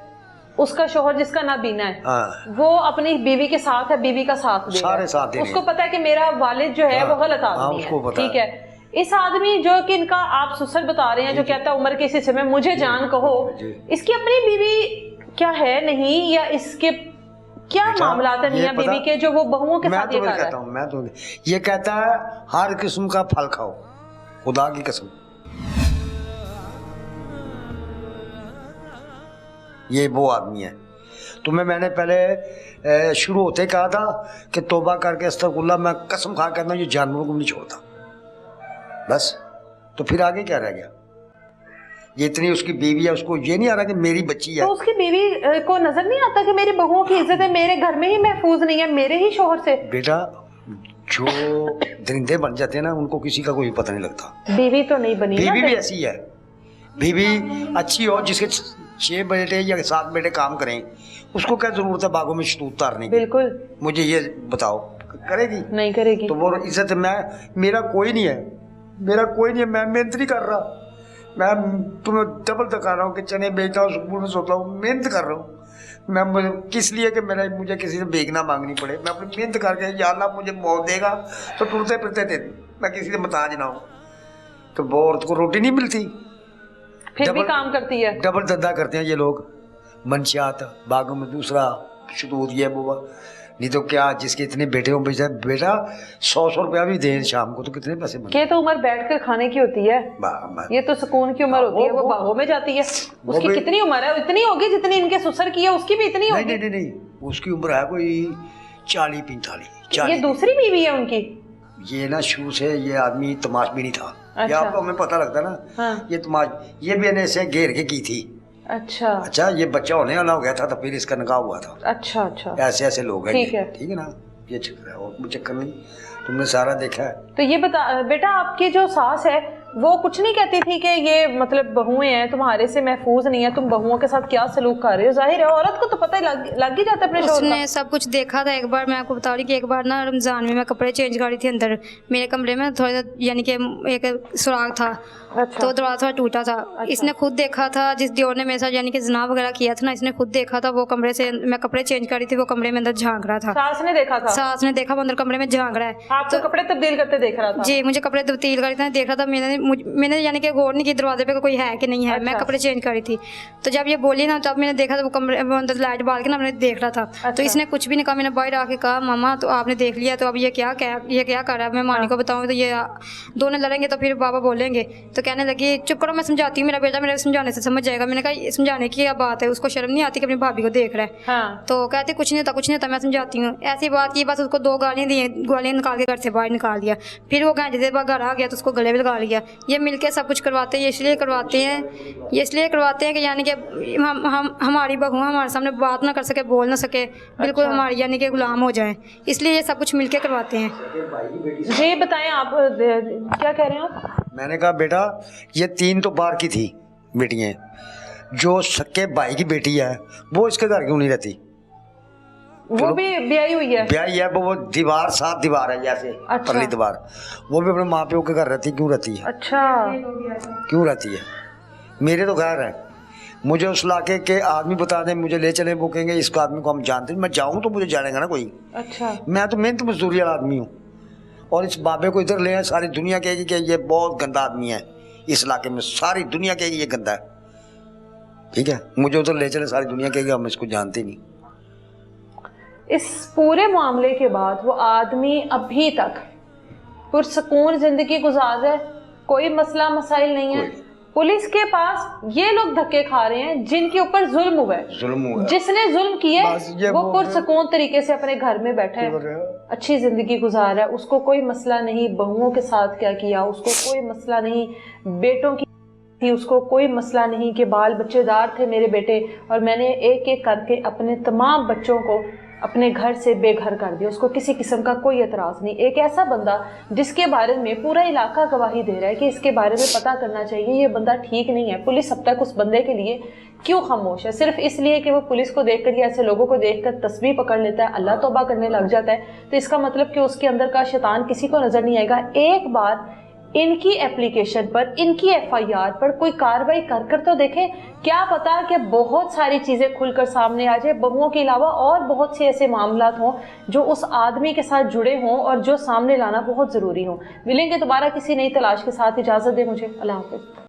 उसका शोहर जिसका नाबीना है, हाँ, वो अपनी बीवी के साथ है, बीवी का साथ दे सारे साथ दे, उसको पता है कि मेरा वालिद जो है वो गलत आदमी है। ठीक है, इस आदमी जो कि इनका आप ससुर बता रहे हैं, जो कहता है उम्र के इस हिस्से में मुझे जान कहो, इसकी अपनी बीवी क्या है नहीं, या इसके क्या मामलात है मियां बीवी के जो वो बहुओं के साथ ये कर रहा है? मैं तो ये कहता है हर किस्म का फल खाओ, खुदा की कसम। ये वो आदमी है। तुम्हें मैंने पहले शुरू होते कहा था कि तौबा करके अस्तगफुरुल्लाह, मैं कसम खा कहता हूँ ये जानवरों को नहीं छोड़ता बस। तो फिर आगे क्या रह गया? ये इतनी उसकी बीवी है, उसको ये नहीं आ रहा कि मेरी बच्ची है। तो उसकी बीवी को नजर नहीं आता कि मेरी बहुओं की इज्जत है, मेरे घर में ही महफूज नहीं है, मेरे ही शोहर से? बेटा जो दरिंदे बन जाते हैं ना, उनको किसी का कोई पता नहीं लगता। बीवी तो नहीं बनी, बीवी भी ऐसी है। बीवी अच्छी हो, जिसके 6 बेटे या 7 बेटे काम करें, उसको क्या जरूरत है बागों में शतूत उतारने की? बिल्कुल मुझे ये बताओ, करेगी? नहीं करेगी। तो वो इज्जत मेरा कोई नहीं है, मेरा कोई नहीं है, मैं मेहनत नहीं कर रहा, मैं तुम्हें डबल दिखा रहा हूँ कि चने बेचता हूँ, स्कूल में सोता हूँ, मेहनत कर रहा हूँ मैं। मुझे किस लिए कि मुझे किसी से बेगना मांगनी पड़े? मैं अपनी मेहनत करके, या अल्लाह मुझे मौत देगा तो टूटते फिरते थे, मैं किसी से मुताज ना हूँ। तो वो औरत को रोटी नहीं मिलती, फिर भी काम करती है। डबल धंधा करते हैं ये लोग, मंशियात, बागों में दूसरा शतूत, ये वो। नहीं तो क्या, जिसके इतने बेटे हो बेटा 100 रुपया भी दे शाम को तो कितने पैसे बनते? ये तो उम्र बैठकर खाने की होती है, ये तो सुकून की उम्र होती है। वो बागों में जाती है, उसकी कितनी उम्र है? इतनी होगी जितनी इनके ससुर की है, उसकी भी इतनी होगी। नहीं, उसकी उम्र है कोई 40-45। ये दूसरी बीवी है उनकी? ये ना शुरू से ये आदमी तमाशबीनी था। अच्छा। ये आपको हमें पता लगता ना। हाँ। ये भी ऐसे घेर के की थी। अच्छा, ये बच्चा होने वाला हो गया था तो फिर इसका निकाह हुआ था। अच्छा, ऐसे लोग हैं। ठीक है ना, ये चक्कर है, और चक्कर नहीं, तुमने सारा देखा है। तो ये बता बेटा, आपकी जो सास है वो कुछ नहीं कहती थी कि ये मतलब बहुएं हैं, तुम्हारे से महफूज नहीं है, तुम बहुओं के साथ क्या सलूक कर रहे हो? जाहिर है औरत को तो पता ही लग ही जाता है अपने शौहर का। उसने सब कुछ देखा था। एक बार मैं आपको बता रही कि एक बार ना रमज़ान में मैं कपड़े चेंज कर रही थी अंदर, मेरे कमरे में थोड़ा यानी कि एक सुराग था। अच्छा। तो दरवाजा थोड़ा टूटा था। अच्छा। इसने खुद देखा था, जिस दियोर ने मेरे साथ यानी कि जना वगैरह किया था ना, इसने खुद देखा था। वो कमरे से मैं कपड़े चेंज कर रही थी, वो कमरे में अंदर झांक रहा था। सास ने देखा था? सास ने देखा, वो अंदर कमरे में झांक रहा है। आपको कपड़े तब्दील करते देख रहा था? जी, मुझे कपड़े तब्दील करते देख रहा था। मैंने यानी कि गौर नहीं की दरवाजे पे कोई है कि नहीं है। अच्छा। मैं कपड़े चेंज कर रही थी, तो जब ये बोली ना, तब मैंने देखा था वो कमरे अंदर लाइट बाल के ना मैंने देख रहा था। अच्छा। तो इसने कुछ भी नहीं कहा। मैंने बाहर आके कहा, मामा तो आपने देख लिया, तो अब ये क्या कर रहा है? मैं मानी को बताऊँ तो ये दोनों लड़ेंगे तो फिर बाबा बोलेंगे। तो कहने लगी चुप करो, मैं समझाती हूँ, मेरा बेटा मेरे समझाने से समझ जाएगा। मैंने कहा समझाने की क्या बात है, उसको शर्म नहीं आती कि अपनी भाभी को देख रहा है? हाँ। तो कहती कुछ नहीं होता, मैं समझाती हूँ। ऐसी बात की, बस उसको 2 गालियाँ दी, गालियाँ निकाल के घर से बाहर निकाल दिया। फिर वो घंटे देर बाद घर आ गया तो उसको गले में लगा लिया। ये मिलके सब कुछ करवाते हैं, इसलिए करवाते हैं कि यानी कि हमारी बहू हमारे सामने बात ना कर सके, बोल ना सके, बिल्कुल। अच्छा। हमारी यानी कि गुलाम हो जाए, इसलिए ये सब कुछ मिलके करवाते हैं। जी बताएं आप, क्या कह रहे हैं आप? मैंने कहा बेटा ये 3 तो बाहर की थी बेटियां, जो सक्के भाई की बेटी है वो इसके घर क्यों नहीं रहती? वो भी ब्याही हुई है? ब्याही है, वो दीवार 7 दीवार है जैसे। अच्छा। परली दीवार, वो भी अपने माँ प्यो के घर रहती, क्यों रहती है? अच्छा, क्यों रहती है? मेरे तो घर है, मुझे उस इलाके के आदमी बता दें, मुझे ले चले, वो कहेंगे इसको आदमी को हम जानते हैं, मैं जाऊँ तो मुझे जानेगा ना कोई। अच्छा। मैं तो मेहनत मजदूरी वाला आदमी हूँ, और इस बाबे को इधर ले आए, सारी दुनिया कहेगी कि ये बहुत गंदा आदमी है, इस इलाके में सारी दुनिया कहेगी ये गंदा है। ठीक है, मुझे उधर ले चले, सारी दुनिया कहेगी हम इसको जानते नहीं। इस पूरे मामले के बाद वो आदमी अभी तक पुरसकून जिंदगी गुजार रहा है, कोई मसला मसाइल नहीं है। पुलिस के पास ये लोग धक्के खा रहे हैं जिनके ऊपर जुल्म हुआ है, जिसने जुल्म किया है वो पुरसकून तरीके से अपने घर में बैठा है, अच्छी जिंदगी गुजार रहा है, उसको कोई मसला नहीं बहुओं के साथ क्या किया, उसको कोई मसला नहीं बेटों की, उसको कोई मसला नहीं कि बाल बच्चेदार थे मेरे बेटे और मैंने एक एक करके अपने तमाम बच्चों को अपने घर से बेघर कर दिया, उसको किसी किस्म का कोई एतराज़ नहीं। एक ऐसा बंदा जिसके बारे में पूरा इलाका गवाही दे रहा है कि इसके बारे में पता करना चाहिए, ये बंदा ठीक नहीं है, पुलिस अब तक उस बंदे के लिए क्यों खामोश है? सिर्फ इसलिए कि वो पुलिस को देखकर या ऐसे लोगों को देखकर तस्बीह पकड़ लेता है, अल्लाह तौबा करने लग जाता है, तो इसका मतलब कि उसके अंदर का शैतान किसी को नज़र नहीं आएगा। एक बार इनकी एप्लीकेशन पर, इनकी FIR पर कोई कार्रवाई कर तो देखें, क्या पता कि बहुत सारी चीज़ें खुलकर सामने आ जाए, बहुओं के अलावा और बहुत से ऐसे मामलात हों जो उस आदमी के साथ जुड़े हों और जो सामने लाना बहुत ज़रूरी हो। मिलेंगे दोबारा किसी नई तलाश के साथ, इजाज़त दें मुझे, अल्लाह हाफ़िज़।